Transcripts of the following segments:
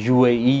UAE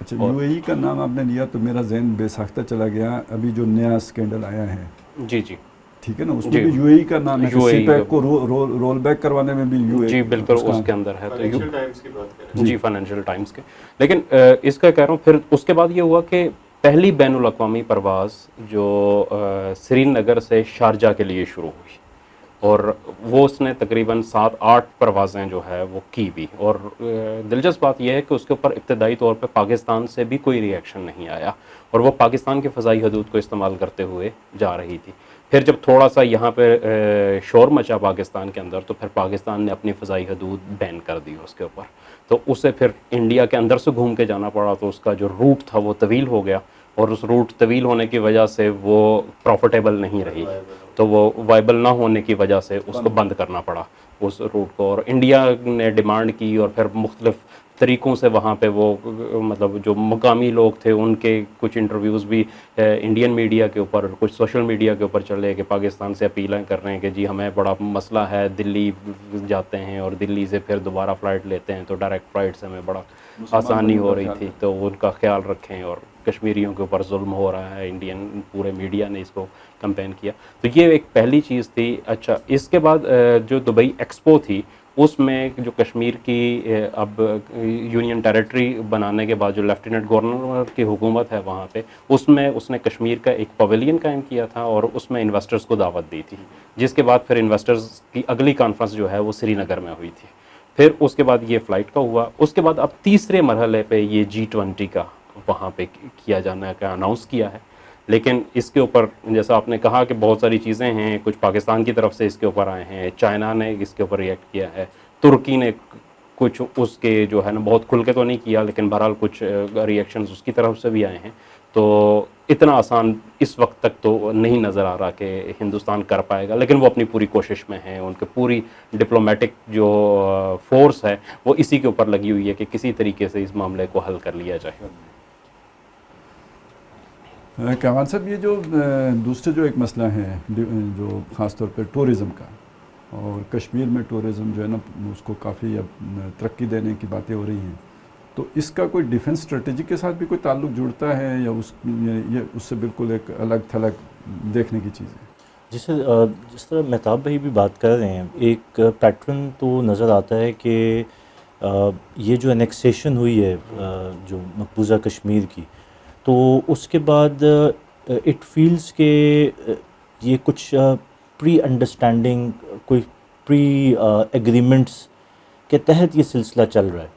اچھا UAE کا نام آپ نے لیا تو میرا ذہن بے ساختہ چلا گیا. ابھی جو نیا اسکینڈل آیا ہے, جی جی ٹھیک ہے نا, اس جی. میں بھی UAE کا نام ہے, UAE سی پیک کو رول بیک کروانے میں بھی UAE. جی بالکل اس کے اندر ہے. تو جی فائنینشیل ٹائمز کے. لیکن اس کا کہہ رہا ہوں پھر اس کے بعد یہ ہوا کہ پہلی بین الاقوامی پرواز جو سری نگر سے شارجہ کے لیے شروع ہوئی, اور وہ اس نے تقریباً 7-8 پروازیں جو ہے وہ کی بھی. اور دلچسپ بات یہ ہے کہ اس کے اوپر ابتدائی طور پہ پاکستان سے بھی کوئی ری ایکشن نہیں آیا, اور وہ پاکستان کی فضائی حدود کو استعمال کرتے ہوئے جا رہی تھی. پھر جب تھوڑا سا یہاں پہ شور مچا پاکستان کے اندر, تو پھر پاکستان نے اپنی فضائی حدود بین کر دی اس کے اوپر. تو اسے پھر انڈیا کے اندر سے گھوم کے جانا پڑا, تو اس کا جو روٹ تھا وہ طویل ہو گیا, اور اس روٹ طویل ہونے کی وجہ سے وہ پروفیٹیبل نہیں رہی, تو وہ وائبل نہ ہونے کی وجہ سے اس کو بند کرنا پڑا اس روٹ کو. اور انڈیا نے ڈیمانڈ کی, اور پھر مختلف طریقوں سے وہاں پہ وہ مطلب جو مقامی لوگ تھے ان کے کچھ انٹرویوز بھی انڈین میڈیا کے اوپر, کچھ سوشل میڈیا کے اوپر چلے کہ پاکستان سے اپیلیں کر رہے ہیں کہ جی ہمیں بڑا مسئلہ ہے, دلی جاتے ہیں اور دلی سے پھر دوبارہ فلائٹ لیتے ہیں, تو ڈائریکٹ فلائٹ سے ہمیں بڑا آسانی ہو رہی تھی, تو ان کا خیال رکھیں, اور کشمیریوں کے اوپر ظلم ہو رہا ہے. انڈین پورے میڈیا نے اس کو کمپین کیا. تو یہ ایک پہلی چیز تھی. اچھا, اس کے بعد جو دبئی ایکسپو تھی, اس میں جو کشمیر کی اب یونین ٹیریٹری بنانے کے بعد جو لیفٹیننٹ گورنر کی حکومت ہے وہاں پہ, اس میں اس نے کشمیر کا ایک پویلین قائم کیا تھا, اور اس میں انویسٹرز کو دعوت دی تھی, جس کے بعد پھر انویسٹرز کی اگلی کانفرنس جو ہے وہ سری نگر میں ہوئی تھی. پھر اس کے بعد یہ فلائٹ کا ہوا. اس کے بعد اب تیسرے مرحلے پہ یہ G20 کا وہاں پہ کیا جانا کا اناؤنس کیا ہے. لیکن اس کے اوپر جیسا آپ نے کہا کہ بہت ساری چیزیں ہیں, کچھ پاکستان کی طرف سے اس کے اوپر آئے ہیں, چائنا نے اس کے اوپر ریئیکٹ کیا ہے, ترکی نے کچھ اس کے جو ہے نا بہت کھل کے تو نہیں کیا, لیکن بہرحال کچھ ری ایکشنز اس کی طرف سے بھی آئے ہیں. تو اتنا آسان اس وقت تک تو نہیں نظر آ رہا کہ ہندوستان کر پائے گا, لیکن وہ اپنی پوری کوشش میں ہیں. ان کے پوری ڈپلومیٹک جو فورس ہے وہ اسی کے اوپر لگی ہوئی ہے کہ کسی طریقے سے اس معاملے کو حل کر لیا جائے. کمال صاحب, یہ جو دوسرے جو ایک مسئلہ ہے جو خاص طور پہ ٹورزم کا, اور کشمیر میں ٹورزم جو ہے نا اس کو کافی اب ترقی دینے کی باتیں ہو رہی ہیں, تو اس کا کوئی ڈیفنس اسٹریٹجی کے ساتھ بھی کوئی تعلق جڑتا ہے, یا اس سے بالکل ایک الگ تھلگ دیکھنے کی چیز ہے؟ جس طرح مہتاب بھائی بھی بات کر رہے ہیں, ایک پیٹرن تو نظر آتا ہے کہ یہ جو انیکسیشن ہوئی ہے جو مقبوضہ کشمیر کی, تو اس کے بعد اٹ فیلز کہ یہ کچھ پری انڈرسٹینڈنگ, کوئی پری ایگریمنٹس کے تحت یہ سلسلہ چل رہا ہے.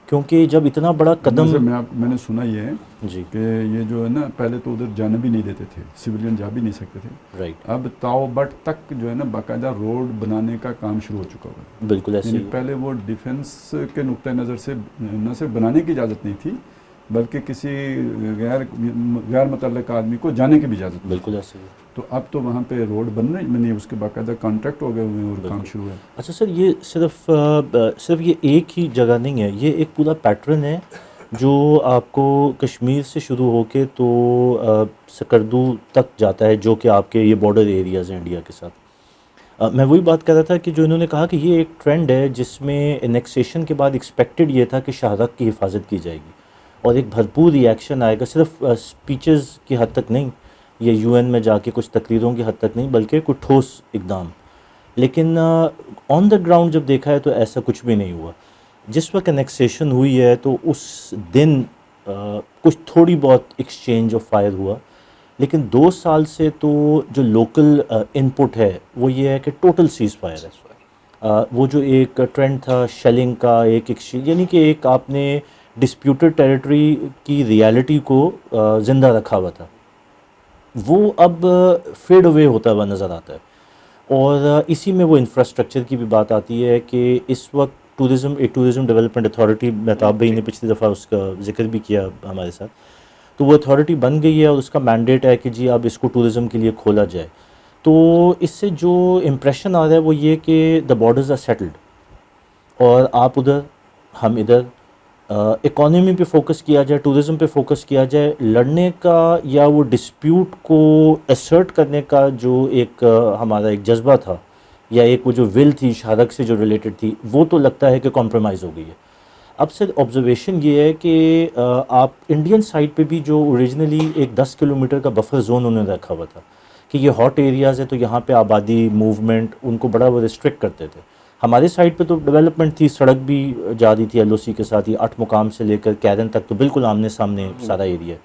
کیونکہ جب اتنا بڑا قدم, میں نے سنا یہ ہے جی کہ یہ جو ہے نا پہلے تو ادھر جانے بھی نہیں دیتے تھے, سویلین جا بھی نہیں سکتے تھے, رائٹ, اب تاؤ بٹ تک جو ہے نا باقاعدہ روڈ بنانے کا کام شروع ہو چکا ہوا. بالکل ایسے یعنی پہلے وہ ڈیفنس کے نقطۂ نظر سے نہ صرف بنانے کی اجازت نہیں تھی, بلکہ کسی غیر متعلق آدمی کو جانے کی بھی اجازت. بالکل ایسے. تو اب تو وہاں پہ روڈ بن رہی ہے, اس کے باقاعدہ کانٹریکٹ ہو گئے ہوئے ہیں اور کام شروع ہے. اچھا سر, یہ صرف یہ ایک ہی جگہ نہیں ہے, یہ ایک پورا پیٹرن ہے جو آپ کو کشمیر سے شروع ہو کے تو سکردو تک جاتا ہے, جو کہ آپ کے یہ بارڈر ایریاز ہیں انڈیا کے ساتھ. میں وہی بات کر رہا تھا کہ جو انہوں نے کہا کہ یہ ایک ٹرینڈ ہے جس میں انیکسیشن کے بعد ایکسپیکٹڈ یہ تھا کہ شاہراہ کی حفاظت کی جائے گی, اور ایک بھرپور ری ایکشن آئے گا, صرف سپیچز کی حد تک نہیں, یہ UN میں جا کے کچھ تقریروں کی حد تک نہیں, بلکہ کوئی ٹھوس اقدام. لیکن آن دا گراؤنڈ جب دیکھا ہے تو ایسا کچھ بھی نہیں ہوا. جس وقت انیکسیشن ہوئی ہے تو اس دن کچھ تھوڑی بہت ایکسچینج آف فائر ہوا, لیکن 2 سال سے تو جو لوکل انپٹ ہے وہ یہ ہے کہ ٹوٹل سیز فائر ہے. وہ جو ایک ٹرینڈ تھا شیلنگ کا, ایک ایکسچینج, یعنی کہ ایک آپ نے ڈسپیوٹڈ ٹیریٹری کی ریالٹی کو زندہ رکھا ہوا تھا, وہ اب فیڈ اوے ہوتا ہوا نظر آتا ہے. اور اسی میں وہ انفراسٹرکچر کی بھی بات آتی ہے کہ اس وقت ٹورزم ڈیولپمنٹ اتھارٹی, مہتاب بھائی نے پچھلی دفعہ اس کا ذکر بھی کیا ہمارے ساتھ, تو وہ اتھارٹی بن گئی ہے, اور اس کا مینڈیٹ ہے کہ جی اب اس کو ٹورزم کے لیے کھولا جائے. تو اس سے جو امپریشن آ رہا ہے وہ یہ کہ دا بارڈرز آر سیٹلڈ, اور آپ ادھر ہم ادھر, اکانومی پہ فوکس کیا جائے, ٹورزم پہ فوکس کیا جائے, لڑنے کا یا وہ ڈسپیوٹ کو اسرٹ کرنے کا جو ایک ہمارا ایک جذبہ تھا, یا ایک وہ جو ول تھی شہرک سے جو ریلیٹڈ تھی, وہ تو لگتا ہے کہ کمپرومائز ہو گئی ہے. اب سر آبزرویشن یہ ہے کہ آپ انڈین سائڈ پہ بھی جو اوریجنلی ایک 10 کلومیٹر کا بفر زون انہوں نے رکھا ہوا تھا کہ یہ ہاٹ ایریاز ہے تو یہاں پہ آبادی موومنٹ ان کو بڑا وہ ریسٹرکٹ کرتے تھے. ہمارے سائڈ پہ تو ڈیولپمنٹ تھی, سڑک بھی جا رہی تھی ایل او سی کے ساتھ ہی, 8 مقام سے لے کر کیرن تک تو بالکل آمنے سامنے سارا ایریا ہے.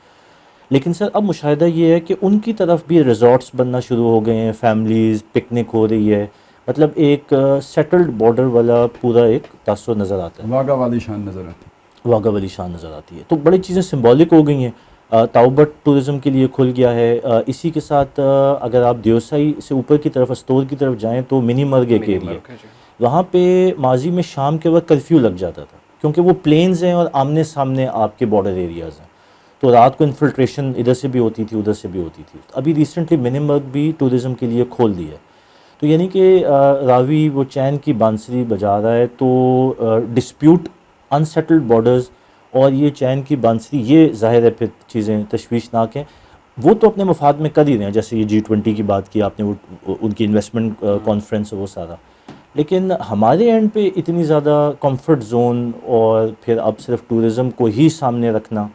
لیکن سر اب مشاہدہ یہ ہے کہ ان کی طرف بھی ریزورٹس بننا شروع ہو گئے ہیں, فیملیز پکنک ہو رہی ہے, مطلب ایک سیٹلڈ بارڈر والا پورا ایک تاثر نظر آتا ہے, واگا والی شان نظر آتی ہے. واگا والی شان نظر آتی ہے. تو بڑی چیزیں سمبولک ہو گئی ہیں. تاؤبٹ ٹورزم کے لیے کھل گیا ہے. اسی کے ساتھ اگر آپ دیوسائی سے اوپر کی طرف استور کی طرف جائیں تو منی مرگ ایک ایریا ہے, وہاں پہ ماضی میں شام کے وقت کرفیو لگ جاتا تھا کیونکہ وہ پلینز ہیں اور آمنے سامنے آپ کے بارڈر ایریاز ہیں, تو رات کو انفلٹریشن ادھر سے بھی ہوتی تھی ادھر سے بھی ہوتی تھی. ابھی ریسنٹلی منی مرگ بھی ٹورزم کے لیے کھول دی ہے. تو یعنی کہ راوی وہ چین کی بانسری بجا رہا ہے, تو ڈسپیوٹ انسیٹلڈ بارڈرز اور یہ چین کی بانسری, یہ ظاہر ہے پھر چیزیں تشویشناک ہیں. وہ تو اپنے مفاد میں کر ہی رہے ہیں, جیسے یہ G20 کی بات کی آپ نے, وہ ان کی انویسٹمنٹ کانفرنس وہ سارا. لیکن ہمارے اینڈ پہ اتنی زیادہ کمفرٹ زون اور پھر اب صرف ٹورزم کو ہی سامنے رکھنا,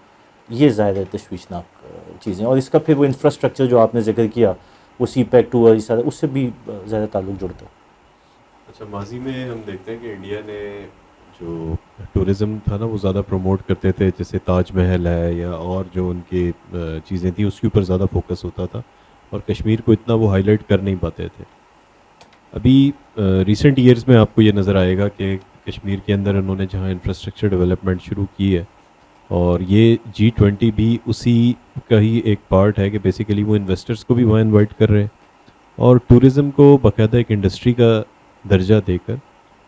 یہ ظاہر ہے تشویشناک چیزیں. اور اس کا پھر وہ انفراسٹرکچر جو آپ نے ذکر کیا, وہ سی پیک ٹور سارا, اس سے بھی زیادہ تعلق جڑتا ہے. اچھا, ماضی میں ہم دیکھتے ہیں کہ انڈیا نے جو ٹورزم تھا نا وہ زیادہ پروموٹ کرتے تھے, جیسے تاج محل ہے یا اور جو ان کی چیزیں تھیں اس کے اوپر زیادہ فوکس ہوتا تھا, اور کشمیر کو اتنا وہ ہائی لائٹ کر نہیں پاتے تھے. ابھی ریسنٹ ایئرز میں آپ کو یہ نظر آئے گا کہ کشمیر کے اندر انہوں نے جہاں انفراسٹرکچر ڈیولپمنٹ شروع کی ہے, اور یہ G20 بھی اسی کا ہی ایک پارٹ ہے کہ بیسیکلی وہ انویسٹرز کو بھی وہاں انوائٹ کر رہے ہیں, اور ٹورزم کو باقاعدہ ایک انڈسٹری کا درجہ دے کر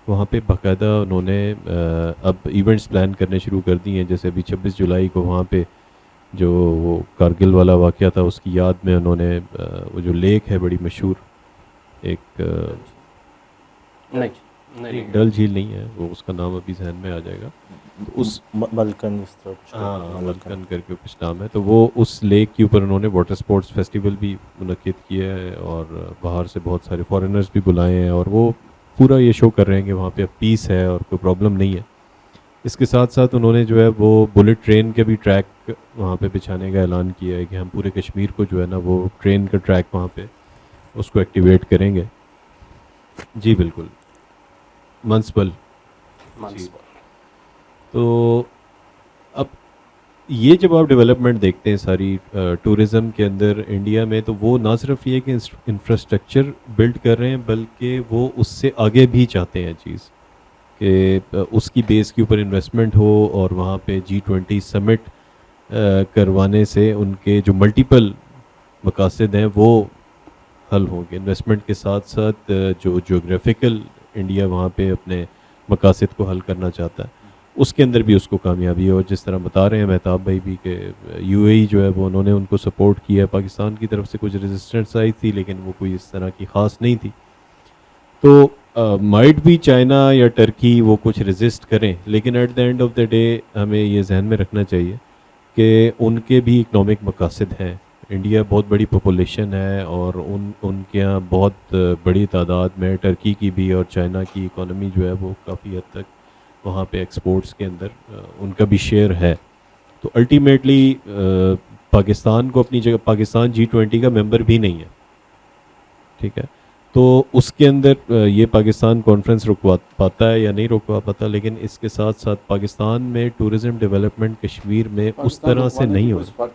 وہاں پہ باقاعدہ انہوں نے اب ایونٹس پلان کرنے شروع کر دی ہیں. جیسے ابھی 26 جولائی کو وہاں پہ جو وہ کارگل والا واقعہ تھا اس کی یاد میں انہوں نے وہ جو لیک ہے بڑی مشہور, ایک ڈل جھیل نہیں ہے وہ, اس کا نام ابھی ذہن میں آ جائے گا, اس ملکن اس طرح ملکن کر کے کچھ نام ہے, تو وہ اس لیک کے اوپر انہوں نے واٹر سپورٹس فیسٹیول بھی منعقد کیا ہے, اور باہر سے بہت سارے فارینرز بھی بلائے ہیں, اور وہ پورا یہ شو کر رہے ہیں کہ وہاں پہ اب پیس ہے اور کوئی پرابلم نہیں ہے. اس کے ساتھ ساتھ انہوں نے جو ہے وہ بلٹ ٹرین کے بھی ٹریک وہاں پہ بچھانے کا اعلان کیا ہے کہ ہم پورے کشمیر کو جو ہے نا وہ ٹرین کا ٹریک وہاں پہ اس کو ایکٹیویٹ کریں گے. جی بالکل, منسپل. تو اب یہ جب آپ ڈیولپمنٹ دیکھتے ہیں ساری ٹورزم کے اندر انڈیا میں, تو وہ نہ صرف یہ کہ انفراسٹرکچر بلڈ کر رہے ہیں بلکہ وہ اس سے آگے بھی چاہتے ہیں چیز کہ اس کی بیس کے اوپر انویسٹمنٹ ہو, اور وہاں پہ G20 سمٹ کروانے سے ان کے جو ملٹیپل مقاصد ہیں وہ حل ہوں گے. انویسٹمنٹ کے ساتھ ساتھ جو جیوگرافیکل انڈیا وہاں پہ اپنے مقاصد کو حل کرنا چاہتا ہے اس کے اندر بھی اس کو کامیابی ہے. اور جس طرح بتا رہے ہیں مہتاب بھائی بھی کہ UAE جو ہے وہ انہوں نے ان کو سپورٹ کیا ہے. پاکستان کی طرف سے کچھ ریزسٹنس آئی تھی لیکن وہ کوئی اس طرح کی خاص نہیں تھی. تو مائٹ بھی چائنا یا ٹرکی وہ کچھ ریزسٹ کریں, لیکن at the end of the day ہمیں یہ ذہن میں رکھنا چاہیے کہ ان کے بھی اکنامک مقاصد ہیں. انڈیا بہت بڑی پاپولیشن ہے, اور ان کے یہاں بہت بڑی تعداد میں ٹرکی کی بھی اور چائنا کی اکانومی جو ہے وہ کافی حد تک وہاں پہ ایکسپورٹس کے اندر ان کا بھی شیئر ہے. تو الٹیمیٹلی پاکستان کو اپنی جگہ, پاکستان G20 کا ممبر بھی نہیں ہے, ٹھیک ہے, تو اس کے اندر یہ پاکستان کانفرنس رکوا پاتا ہے یا نہیں رکوا پاتا, لیکن اس کے ساتھ ساتھ پاکستان میں ٹورزم ڈیولپمنٹ کشمیر میں اس طرح سے نہیں ہو رہا.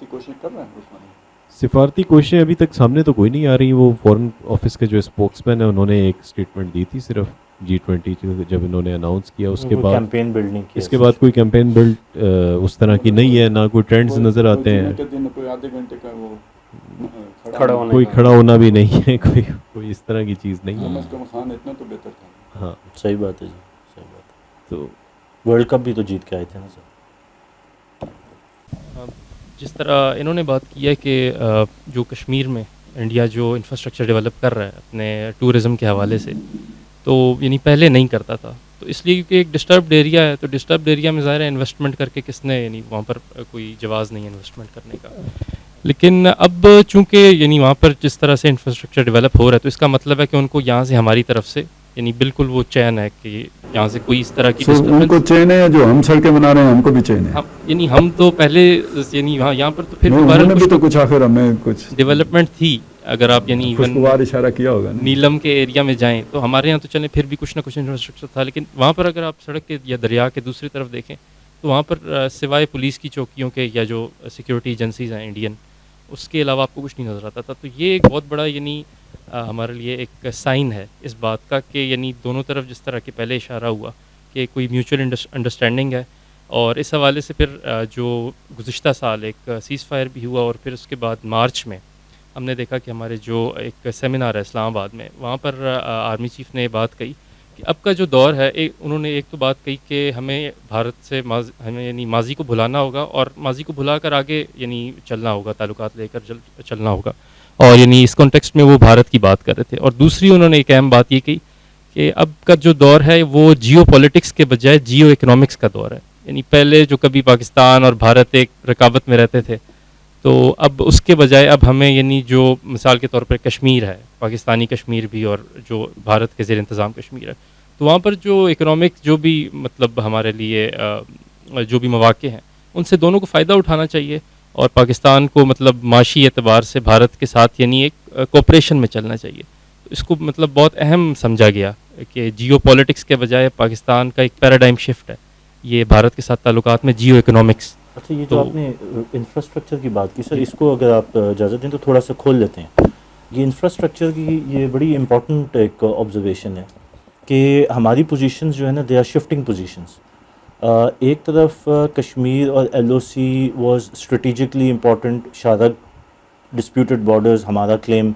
سفارتی کوششیں ابھی تک سامنے تو کوئی نہیں آ رہی. وہ فورن آفس کے جو اسپوکس مین ہیں انہوں نے ایک اسٹیٹمنٹ دی تھی صرف G20 جب انہوں نے اناؤنس کیا, اس کے بعد کیمپین بلڈ نہیں کیا, اس کے بعد کوئی کیمپین بلڈ اس طرح کی نہیں ہے, نہ کوئی ٹرینڈز نظر آتے ہیں, کوئی کھڑا ہونا بھی نہیں ہے, کوئی اس طرح کی چیز نہیں ہے. ہاں صحیح بات ہے جی, صحیح بات ہے. تو ورلڈ کپ بھی تو جیت کے آئے تھے نا سر. جس طرح انہوں نے بات کی ہے کہ جو کشمیر میں انڈیا جو انفراسٹرکچر ڈیولپ کر رہا ہے اپنے ٹورزم کے حوالے سے, تو یعنی پہلے نہیں کرتا تھا, تو اس لیے کیونکہ ایک ڈسٹربڈ ایریا ہے, تو ڈسٹربڈ ایریا میں ظاہر ہے انویسٹمنٹ کر کے کس نے, یعنی وہاں پر کوئی جواز نہیں ہے انویسٹمنٹ کرنے کا. لیکن اب چونکہ یعنی وہاں پر جس طرح سے انفراسٹرکچر ڈیولپ ہو رہا ہے, تو اس کا مطلب ہے کہ ان کو یہاں سے ہماری طرف سے یعنی بالکل وہ چین ہے کہ یہاں سے کوئی اس طرح کی سو ان کو disturbance- چین ہے جو ہم سڑکیں بنا رہے ہیں ہم کو بھی چین ہے. یعنی ہم تو پہلے یعنی یہاں پر تو پھر انہوں دوبارہ نے بھی تو کچھ آخر ہمیں کچھ ڈیولپمنٹ تھی. اگر آپ یعنی even خوشگوار اشارہ کیا ہوگا نا. نیلم کے ایریا میں جائیں تو ہمارے یہاں تو چلیں پھر بھی کچھ نہ کچھ انفراسٹرکچر تھا، لیکن وہاں پر اگر آپ سڑک کے یا دریا کے دوسری طرف دیکھیں تو وہاں پر سوائے پولیس کی چوکیوں کے یا جو سیکیورٹی ایجنسیز ہیں انڈین، اس کے علاوہ آپ کو کچھ نہیں نظر آتا تھا. تو یہ ایک بہت بڑا یعنی ہمارے لیے ایک سائن ہے اس بات کا کہ یعنی دونوں طرف جس طرح کہ پہلے اشارہ ہوا کہ کوئی میوچل انڈرسٹینڈنگ ہے. اور اس حوالے سے پھر جو گزشتہ سال ایک سیز فائر بھی ہوا اور پھر اس کے بعد مارچ میں ہم نے دیکھا کہ ہمارے جو ایک سیمینار ہے اسلام آباد میں، وہاں پر آرمی چیف نے بات کہی کہ اب کا جو دور ہے انہوں نے ایک تو بات کہی کہ ہمیں بھارت سے ہمیں یعنی ماضی کو بھلانا ہوگا اور ماضی کو بھلا کر آگے یعنی چلنا ہوگا، تعلقات لے کر چلنا ہوگا. اور یعنی اس کانٹیکسٹ میں وہ بھارت کی بات کر رہے تھے. اور دوسری انہوں نے ایک اہم بات یہ کہی کہ اب کا جو دور ہے وہ جیو پولیٹکس کے بجائے جیو اکنامکس کا دور ہے. یعنی پہلے جو کبھی پاکستان اور بھارت ایک رکابت میں رہتے تھے، تو اب اس کے بجائے اب ہمیں یعنی جو مثال کے طور پر کشمیر ہے، پاکستانی کشمیر بھی اور جو بھارت کے زیر انتظام کشمیر ہے، تو وہاں پر جو اکنامک جو بھی مطلب ہمارے لیے جو بھی مواقع ہیں ان سے دونوں کو فائدہ اٹھانا چاہیے. اور پاکستان کو مطلب معاشی اعتبار سے بھارت کے ساتھ یعنی ایک کوپریشن میں چلنا چاہیے. اس کو مطلب بہت اہم سمجھا گیا کہ جیو پولیٹکس کے بجائے پاکستان کا ایک پیراڈائم شفٹ ہے یہ بھارت کے ساتھ تعلقات میں جیو اکنامکس. اچھا، یہ جو آپ نے انفراسٹرکچر کی بات کی سر، اس کو اگر آپ اجازت دیں تو تھوڑا سا کھول لیتے ہیں. یہ انفراسٹرکچر کی یہ بڑی امپورٹنٹ ایک آبزرویشن ہے کہ ہماری پوزیشنز جو ہے نا، دے آر شفٹنگ پوزیشنز. ایک طرف کشمیر اور L O C was strategically important, shark disputed borders ہمارا کلیم،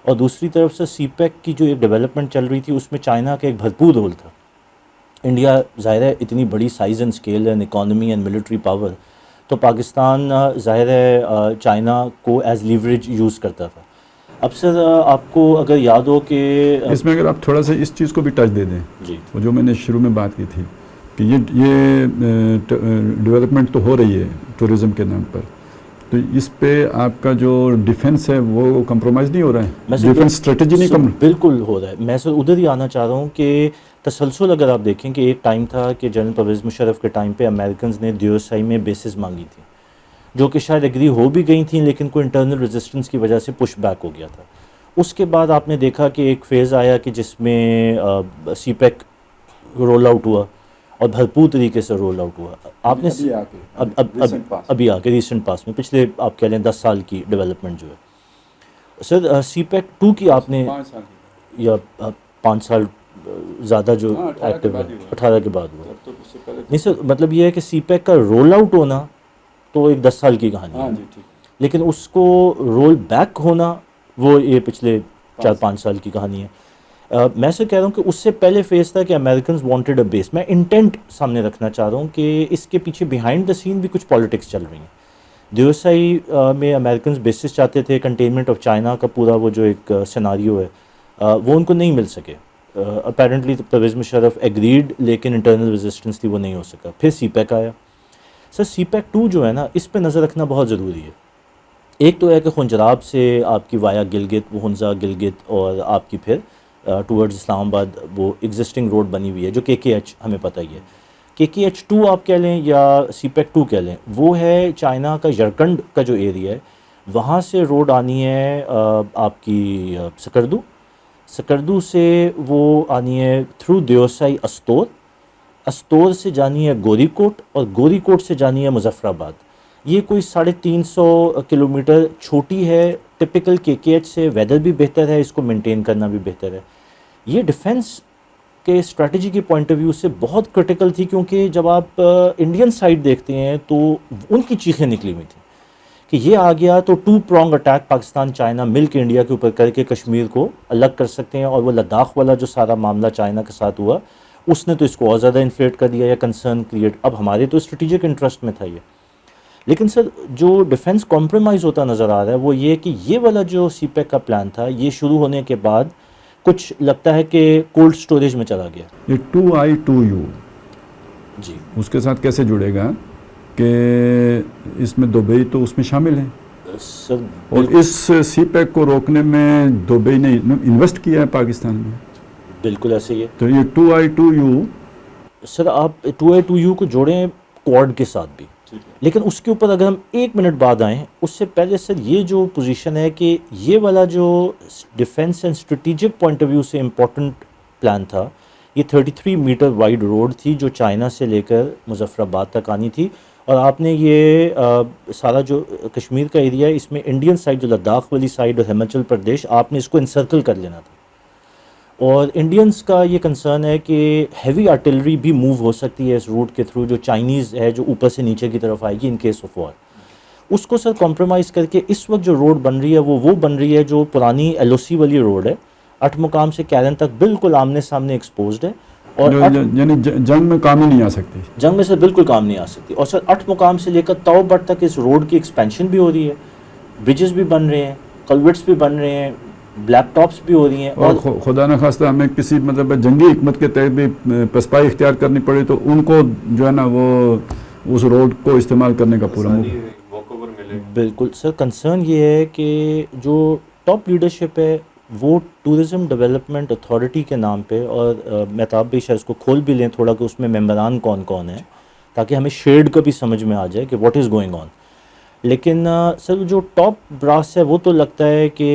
اور دوسری طرف سے سی پیک کی جو ایک ڈیولپمنٹ چل رہی تھی اس میں چائنا کا ایک بھرپور رول تھا. انڈیا ظاہر ہے اتنی بڑی size and scale and economy and military power, تو پاکستان ظاہر ہے چائنا کو ایز لیوریج یوز کرتا تھا. اب سر آپ کو اگر یاد ہو کہ اس میں اگر آپ تھوڑا سا اس چیز کو بھی ٹچ دے دیں، جی وہ جو میں نے شروع میں بات کی تھی کہ یہ ڈیولپمنٹ تو ہو رہی ہے ٹورزم کے نام پر، تو اس پہ آپ کا جو ڈیفنس ہے وہ کمپرومائز نہیں ہو رہا ہے، ڈیفنس اسٹریٹجی نہیں بالکل ہو رہا ہے. میں سر ادھر ہی آنا چاہ رہا ہوں کہ تسلسل اگر آپ دیکھیں کہ ایک ٹائم تھا کہ جنرل پرویز مشرف کے ٹائم پہ امریکنز نے دیوسائی میں بیسز مانگی تھیں جو کہ شاید ایگری ہو بھی گئی تھیں، لیکن کوئی انٹرنل ریزسٹنس کی وجہ سے پش بیک ہو گیا تھا. اس کے بعد آپ نے دیکھا کہ ایک فیز آیا کہ جس میں سی پیک رول آؤٹ ہوا اور بھرپور طریقے سے رول آؤٹ ہوا. آپ نے ابھی آ کے ریسنٹ پاس میں پچھلے آپ کہہ لیں 10 سال کی ڈیولپمنٹ جو ہے سر، سی پیک 2 کی آپ نے یا 5 سال زیادہ جو ایکٹیو ہے 18 کے بعد ہوا. نہیں سر، مطلب یہ ہے کہ سی پیک کا رول آؤٹ ہونا تو ایک 10 سال کی کہانی ہے، لیکن اس کو رول بیک ہونا وہ یہ پچھلے 4-5 سال کی کہانی ہے. میں سے کہہ رہا ہوں کہ اس سے پہلے فیز تھا کہ امریکنز وانٹیڈ اے بیس. میں انٹینٹ سامنے رکھنا چاہ رہا ہوں کہ اس کے پیچھے بیہائنڈ دا سین بھی کچھ پالیٹکس چل رہی ہیں. دیوسائی میں امریکنز بیسز چاہتے تھے، کنٹینمنٹ آف چائنا کا پورا وہ جو ایک سیناریو ہے وہ ان کو نہیں مل سکے. اپیرنٹلی پرویز مشرف ایگریڈ، لیکن انٹرنل ریزسٹنس تھی، وہ نہیں ہو سکا. پھر سی پیک آیا. سر سی پیک 2 جو ہے نا، اس پہ نظر رکھنا بہت ضروری ہے. ایک تو ہے کہ خنجراب سے آپ کی وایا گلگت، وہ ہنزا گلگت، اور آپ کی پھر ٹورڈز اسلام آباد وہ ایگزسٹنگ روڈ بنی ہوئی ہے جو KKH ہمیں پتہ ہی ہے. KKH2 آپ کہہ لیں یا سی پیک 2 کہہ لیں، وہ ہے چائنا کا یرکنڈ کا جو ایریا ہے، وہاں سے روڈ آنی ہے آپ کی سکردو سے وہ آنی ہے تھرو دیوسائی استور سے جانی ہے گوری کوٹ، اور گوری کوٹ سے جانی ہے مظفر آباد. یہ کوئی 350 کلومیٹر چھوٹی ہے. ٹپکل KKH سے ویدر بھی بہتر ہے، اس کو مینٹین کرنا بھی بہتر ہے. یہ ڈیفنس کے اسٹریٹجی کے پوائنٹ آف ویو سے بہت کرٹیکل تھی، کیونکہ جب آپ انڈین سائڈ دیکھتے ہیں تو ان کی چیخیں نکلی ہوئی تھیں کہ یہ آ گیا تو 2 پرونگ اٹیک پاکستان چائنا مل کے انڈیا کے اوپر کر کے کشمیر کو الگ کر سکتے ہیں. اور وہ لداخ والا جو سارا معاملہ چائنا کے ساتھ ہوا، اس نے تو اس کو اور زیادہ انفلیٹ کر دیا یا کنسرن کریٹ. اب ہمارے تو اسٹریٹجک انٹرسٹ میں تھا یہ. لیکن سر جو ڈیفنس کمپرومائز ہوتا نظر آ رہا ہے وہ یہ کہ یہ والا جو سی پیک کا پلان تھا، یہ شروع ہونے کے بعد کچھ لگتا ہے کہ کولڈ سٹوریج میں چلا گیا. یہ 2I2U جی اس کے ساتھ کیسے جڑے گا کہ اس میں دبئی تو اس میں شامل ہے، سر اور اس سی پیک کو روکنے میں دبئی نے انویسٹ کیا ہے پاکستان میں. بالکل ایسے ہی ہے تو یہ 2I2U سر. آپ 2I2U کو جوڑیں کوڈ کے ساتھ بھی, لیکن اس کے اوپر اگر ہم 1 منٹ بعد آئیں, اس سے پہلے سر یہ جو پوزیشن ہے کہ یہ والا جو defence and strategic point of view سے امپورٹنٹ پلان تھا, یہ 33 میٹر وائڈ روڈ تھی جو چائنا سے لے کر مظفر آباد تک آنی تھی, اور آپ نے یہ سارا جو کشمیر کا ایریا ہے اس میں انڈین سائڈ جو لداخ والی سائڈ اور ہماچل پردیش, آپ نے اس کو انسرکل کر لینا تھا. اور انڈینز کا یہ کنسرن ہے کہ ہیوی آرٹلری بھی موو ہو سکتی ہے اس روٹ کے تھرو, جو چائنیز ہے جو اوپر سے نیچے کی طرف آئے گی ان کیس آف وار. اس کو سر کمپرومائز کر کے اس وقت جو روڈ بن رہی ہے وہ بن رہی ہے جو پرانی LOC والی روڈ ہے, 8 مقام سے کیرن تک بالکل آمنے سامنے ایکسپوزڈ ہے, اور یعنی جنگ میں کام ہی نہیں آ سکتی. جنگ میں سر بالکل کام نہیں آ سکتی. اور سر 8 مقام سے لے کر تاؤ بٹ تک اس روڈ کی ایکسپینشن بھی ہو رہی ہے, برجز بھی بن رہے ہیں, کلورٹس بھی بن رہے ہیں, بلیک ٹاپس بھی ہو رہی ہیں. اور خدا نخواستہ ہمیں کسی مطلب جنگی حکمت کے تحت بھی پسپائی اختیار کرنی پڑے تو ان کو جو ہے نا وہ اس روڈ کو استعمال کرنے کا پورا بالکل سر. کنسرن یہ ہے کہ جو ٹاپ لیڈرشپ ہے وہ ٹورزم ڈیولپمنٹ اتھارٹی کے نام پہ, اور مہتاب بھی شاید اس کو کھول بھی لیں تھوڑا کہ اس میں ممبران کون کون ہیں, تاکہ ہمیں شیڈ کا بھی سمجھ میں آ جائے کہ واٹ از گوئنگ آن. لیکن سر جو ٹاپ براس ہے وہ تو لگتا ہے کہ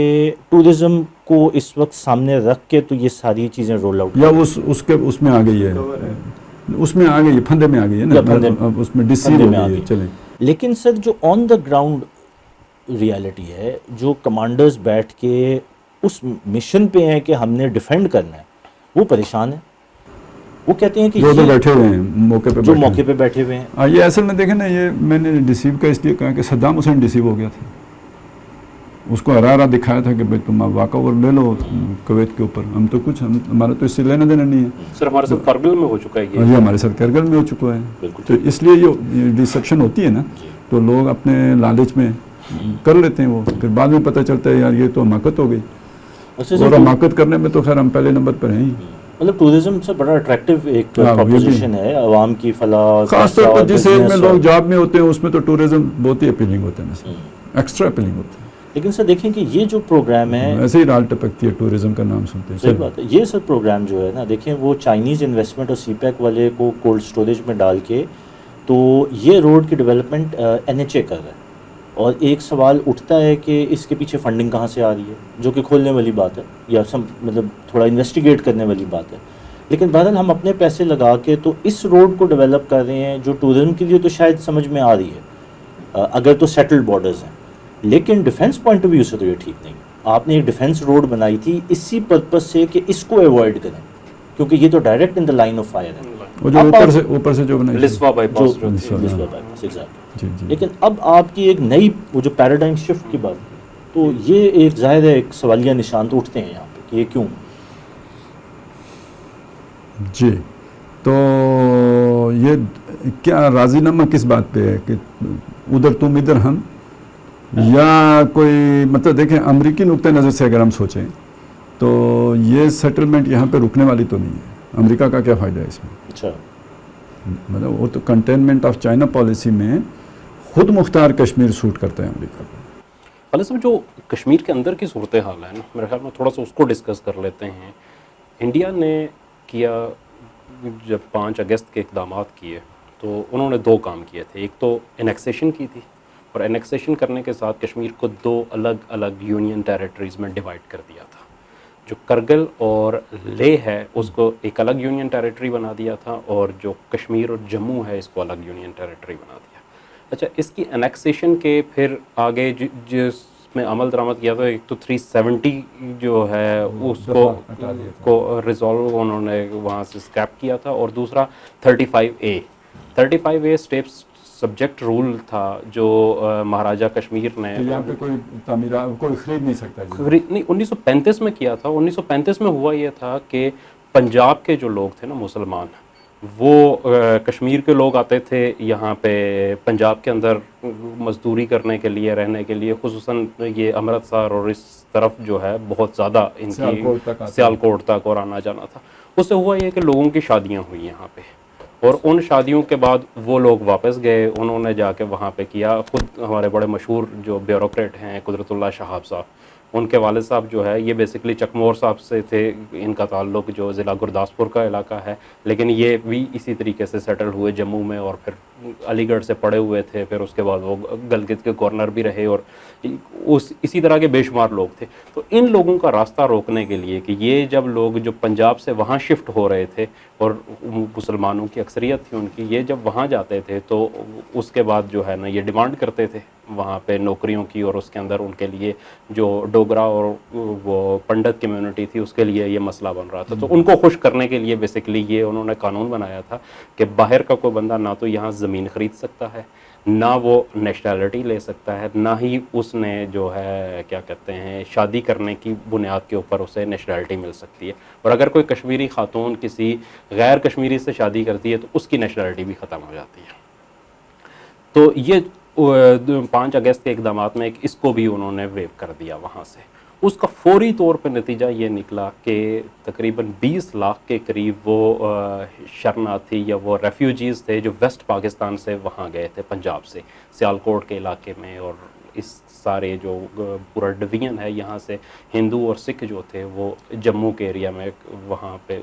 ٹورزم کو اس وقت سامنے رکھ کے تو یہ ساری چیزیں رول آؤٹ یا اس میں آ گئی ہے, اس میں آ گئی ہے, پھندے میں آ گئی ہے نا, اس میں ڈسیو ہو گئی ہے. چلیں, لیکن سر جو آن دا گراؤنڈ ریالٹی ہے, جو کمانڈرز بیٹھ کے اس مشن پہ ہیں کہ ہم نے ڈیفینڈ کرنا ہے, وہ پریشان ہیں. وہ کہتے ہیں کہ جو بیٹھے ہوئے ہیں موقع پہ, جو موقع پہ بیٹھے ہوئے ہیں. یہ اصل میں دیکھیں نا, یہ میں نے ڈسیو کا اس لیے کہا کہ صدام حسین ڈسیو ہو گیا تھا, اس کو ہرا دکھایا تھا کہ بھائی تم واقع اور لے لو کویت کے اوپر, ہم تو کچھ ہمارا تو اس سے لینا دینا نہیں ہے. سر ہمارے ساتھ کارگل میں ہو چکا ہے یہ ہمارے ساتھ کرگل میں ہو چکا ہے. تو اس لیے یہ ڈسیپشن ہوتی ہے نا, تو لوگ اپنے لالچ میں کر لیتے ہیں, وہ پھر بعد میں پتہ چلتا ہے یار یہ تو حماقت ہو گئی. اور حماقت کرنے میں تو خیر ہم پہلے نمبر پر ہیں ہی. مطلب ٹورزم سے بڑا اٹریکٹیو ایک پروپوزیشن ہے, عوام کی فلاح, خاص طور پر جس ایج میں لوگ جاب میں ہوتے ہیں اس میں تو ٹورزم بہت ہی اپیلنگ ہوتا ہے, ایکسٹرا اپیلنگ ہوتا ہے. لیکن سر دیکھیں کہ یہ جو پروگرام ہے, ایسے ہی رال ٹپکتی ہے ٹورزم کا نام سنتے ہیں. صحیح بات ہے. یہ سر پروگرام جو ہے نا, دیکھیں وہ چائنیز انویسٹمنٹ اور سی پیک والے کو کولڈ سٹوریج میں ڈال کے تو یہ روڈ کی ڈیولپمنٹ NHA کر رہا ہے. اور ایک سوال اٹھتا ہے کہ اس کے پیچھے فنڈنگ کہاں سے آ رہی ہے, جو کہ کھولنے والی بات ہے یا مطلب تھوڑا انویسٹیگیٹ کرنے والی بات ہے. لیکن بہرحال ہم اپنے پیسے لگا کے تو اس روڈ کو ڈیولپ کر رہے ہیں, جو ٹورزم کے لیے تو شاید سمجھ میں آ رہی ہے اگر تو سیٹلڈ بارڈرز ہیں, لیکن ڈیفنس پوائنٹ آف ویو سے تو یہ ٹھیک نہیں. آپ نے ایک ڈیفنس روڈ بنائی تھی اسی پرپز سے کہ اس کو ایوائڈ کریں, کیونکہ یہ تو direct in the line of fire ہے. وہ جو اوپر سے جو بنائی لسوا بائی پاس, لیکن اب آپ کی ایک نئی وہ جو پیراڈائم شفٹ کی بات, تو یہ ایک ظاہر ہے ایک سوالیہ نشان تو اٹھتے ہیں یہاں پہ کہ یہ کیوں. جی, تو یہ کیا راضی نامہ کس بات پہ ہے کہ ادھر تم ادھر ہم, یا کوئی مطلب دیکھیں امریکی نقطۂ نظر سے اگر ہم سوچیں تو یہ سیٹلمنٹ یہاں پہ رکنے والی تو نہیں ہے. امریکہ کا کیا فائدہ ہے اس میں؟ اچھا, مطلب وہ تو کنٹینمنٹ آف چائنا پالیسی میں خود مختار کشمیر سوٹ کرتا ہے امریکہ کو. خالد صاحب, جو کشمیر کے اندر کی صورتحال ہے نا, میرے خیال میں تھوڑا سا اس کو ڈسکس کر لیتے ہیں. انڈیا نے کیا, جب 5 اگست کے اقدامات کیے تو انہوں نے 2 کام کیے تھے. ایک تو انیکسیشن کی تھی, اور انیکسیشن کرنے کے ساتھ کشمیر کو 2 الگ الگ یونین ٹیریٹریز میں ڈیوائڈ کر دیا تھا. جو کرگل اور لے ہے اس کو ایک الگ یونین ٹیریٹری بنا دیا تھا, اور جو کشمیر اور جموں ہے اس کو الگ یونین ٹیریٹری بنا دیا. اچھا, اس کی انیکسیشن کے پھر آگے جس میں عمل درآمد کیا تھا, ایک تو 370 جو ہے اس کو ریزالو انہوں نے وہاں سے اسکریپ کیا تھا, اور دوسرا 35A اسٹیپس سبجیکٹ رول تھا جو مہاراجہ کشمیر نے یہاں پہ کوئی تعمیرات کوئی خرید نہیں سکتا. نہیں, 1935 میں کیا تھا. 1935 میں ہوا یہ تھا کہ پنجاب کے جو لوگ تھے نا مسلمان, وہ کشمیر کے لوگ آتے تھے یہاں پہ پنجاب کے اندر مزدوری کرنے کے لیے, رہنے کے لیے, خصوصاً یہ امرتسر اور اس طرف جو ہے بہت زیادہ ان کی سیالکوٹ تک اور آنا جانا تھا. اس سے ہوا یہ کہ لوگوں کی شادیاں ہوئی یہاں پہ, اور ان شادیوں کے بعد وہ لوگ واپس گئے. انہوں نے جا کے وہاں پہ کیا. خود ہمارے بڑے مشہور جو بیوروکریٹ ہیں قدرت اللہ شہاب صاحب, ان کے والد صاحب جو ہے یہ بیسکلی چکمور صاحب سے تھے، ان کا تعلق جو ضلع گرداسپور کا علاقہ ہے، لیکن یہ بھی اسی طریقے سے سیٹل ہوئے جموں میں، اور پھر علی گڑھ سے پڑھے ہوئے تھے، پھر اس کے بعد وہ گلگت کے گورنر بھی رہے، اور اسی طرح کے بے شمار لوگ تھے. تو ان لوگوں کا راستہ روکنے کے لیے کہ یہ جب لوگ جو پنجاب سے وہاں شفٹ ہو رہے تھے اور مسلمانوں کی اکثریت تھی ان کی، یہ جب وہاں جاتے تھے تو اس کے بعد جو ہے نا یہ ڈیمانڈ کرتے تھے وہاں پہ نوکریوں کی، اور اس کے اندر ان کے لیے جو ڈوگرا اور وہ پنڈت کمیونٹی تھی اس کے لیے یہ مسئلہ بن رہا تھا. تو ان کو خوش کرنے کے لیے بیسکلی یہ انہوں نے قانون بنایا تھا کہ باہر کا کوئی بندہ نہ تو یہاں زمین خرید سکتا ہے، نہ وہ نیشنلٹی لے سکتا ہے، نہ ہی اس نے جو ہے کیا کہتے ہیں شادی کرنے کی بنیاد کے اوپر اسے نیشنلٹی مل سکتی ہے. اور اگر کوئی کشمیری خاتون کسی غیر کشمیری سے شادی کرتی ہے تو اس کی نیشنلٹی بھی ختم ہو جاتی ہے. تو یہ 5 اگست کے اقدامات میں اس کو بھی انہوں نے ویو کر دیا وہاں سے. اس کا فوری طور پہ نتیجہ یہ نکلا کہ تقریباً 20 لاکھ کے قریب وہ شرناتھی یا وہ ریفیوجیز تھے جو ویسٹ پاکستان سے وہاں گئے تھے، پنجاب سے سیالکوٹ کے علاقے میں، اور اس سارے جو پورا ڈویژن ہے یہاں سے ہندو اور سکھ جو تھے وہ جموں کے ایریا میں وہاں پہ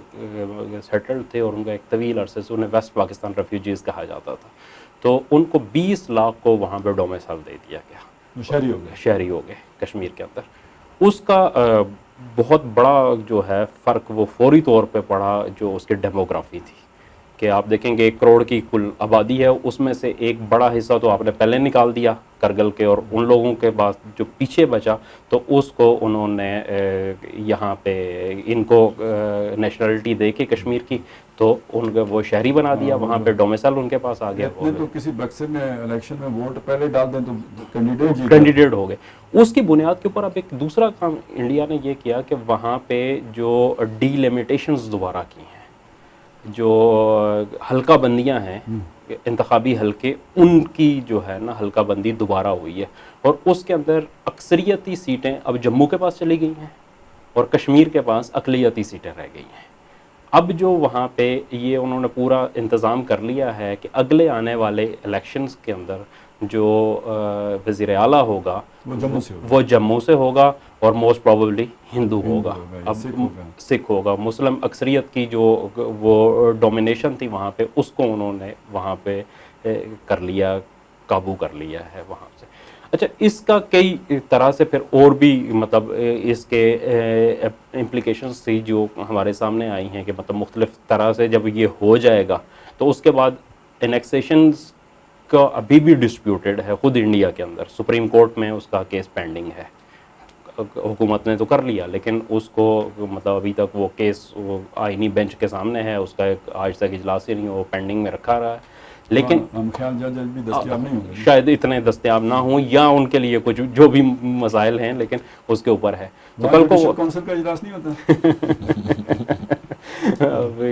سیٹلڈ تھے، اور ان کا ایک طویل عرصے سے انہیں ویسٹ پاکستان ریفیوجیز کہا جاتا تھا. تو ان کو 20 لاکھ کو وہاں پہ ڈومیسائل دے دیا گیا، شہری ہو گئے کشمیر کے اندر. اس کا بہت بڑا جو ہے فرق وہ فوری طور پہ پڑا جو اس کی ڈیموگرافی تھی، کہ آپ دیکھیں گے 1 کروڑ کی کل آبادی ہے، اس میں سے ایک بڑا حصہ تو آپ نے پہلے نکال دیا کرگل کے، اور ان لوگوں کے بعد جو پیچھے بچا تو اس کو انہوں نے یہاں پہ ان کو نیشنلٹی دے کے کشمیر کی تو ان کو وہ شہری بنا دیا، وہاں پہ ڈومیسائل ان کے پاس آ گیا. تو کسی بکسے میں الیکشن میں ووٹ پہلے ڈال دیں تو کینڈیڈیٹ ہو گئے. اس کی بنیاد کے اوپر اب ایک دوسرا کام انڈیا نے یہ کیا کہ وہاں پہ جو ڈی لیمیٹیشنز دوبارہ کی ہیں، جو حلقہ بندیاں ہیں انتخابی حلقے، ان کی جو ہے نا حلقہ بندی دوبارہ ہوئی ہے، اور اس کے اندر اکثریتی سیٹیں اب جموں کے پاس چلی گئی ہیں اور کشمیر کے پاس اقلیتی سیٹیں رہ گئی ہیں. اب جو وہاں پہ یہ انہوں نے پورا انتظام کر لیا ہے کہ اگلے آنے والے الیکشنز کے اندر جو وزیر اعلیٰ ہوگا وہ جموں سے ہوگا، اور موسٹ پروبیبلی ہندو ہوگا، اب سکھ ہوگا. مسلم اکثریت کی جو وہ ڈومینیشن تھی وہاں پہ اس کو انہوں نے وہاں پہ کر لیا، قابو کر لیا ہے وہاں سے. اچھا، اس کا کئی طرح سے پھر اور بھی مطلب اس کے امپلیکیشنز تھی جو ہمارے سامنے آئی ہیں کہ مطلب مختلف طرح سے جب یہ ہو جائے گا تو اس کے بعد انیکسیشنز کا ابھی بھی ڈسپیوٹڈ ہے خود انڈیا کے اندر. سپریم کورٹ میں اس کا کیس پینڈنگ ہے، حکومت نے تو کر لیا لیکن اس کو مطلب ابھی تک وہ کیس وہ آئینی بینچ کے سامنے ہے، اس کا ایک آج تک اجلاس ہی نہیں وہ پینڈنگ میں رکھا رہا ہے. لیکن ہم خیال جج بھی دستیاب نہیں ہوں گے، شاید اتنے دستیاب نہ ہوں، یا ان کے لیے کچھ جو بھی مسائل ہیں، لیکن اس کے اوپر ہے. تو کل کو کونسل کا اجلاس نہیں ہوتا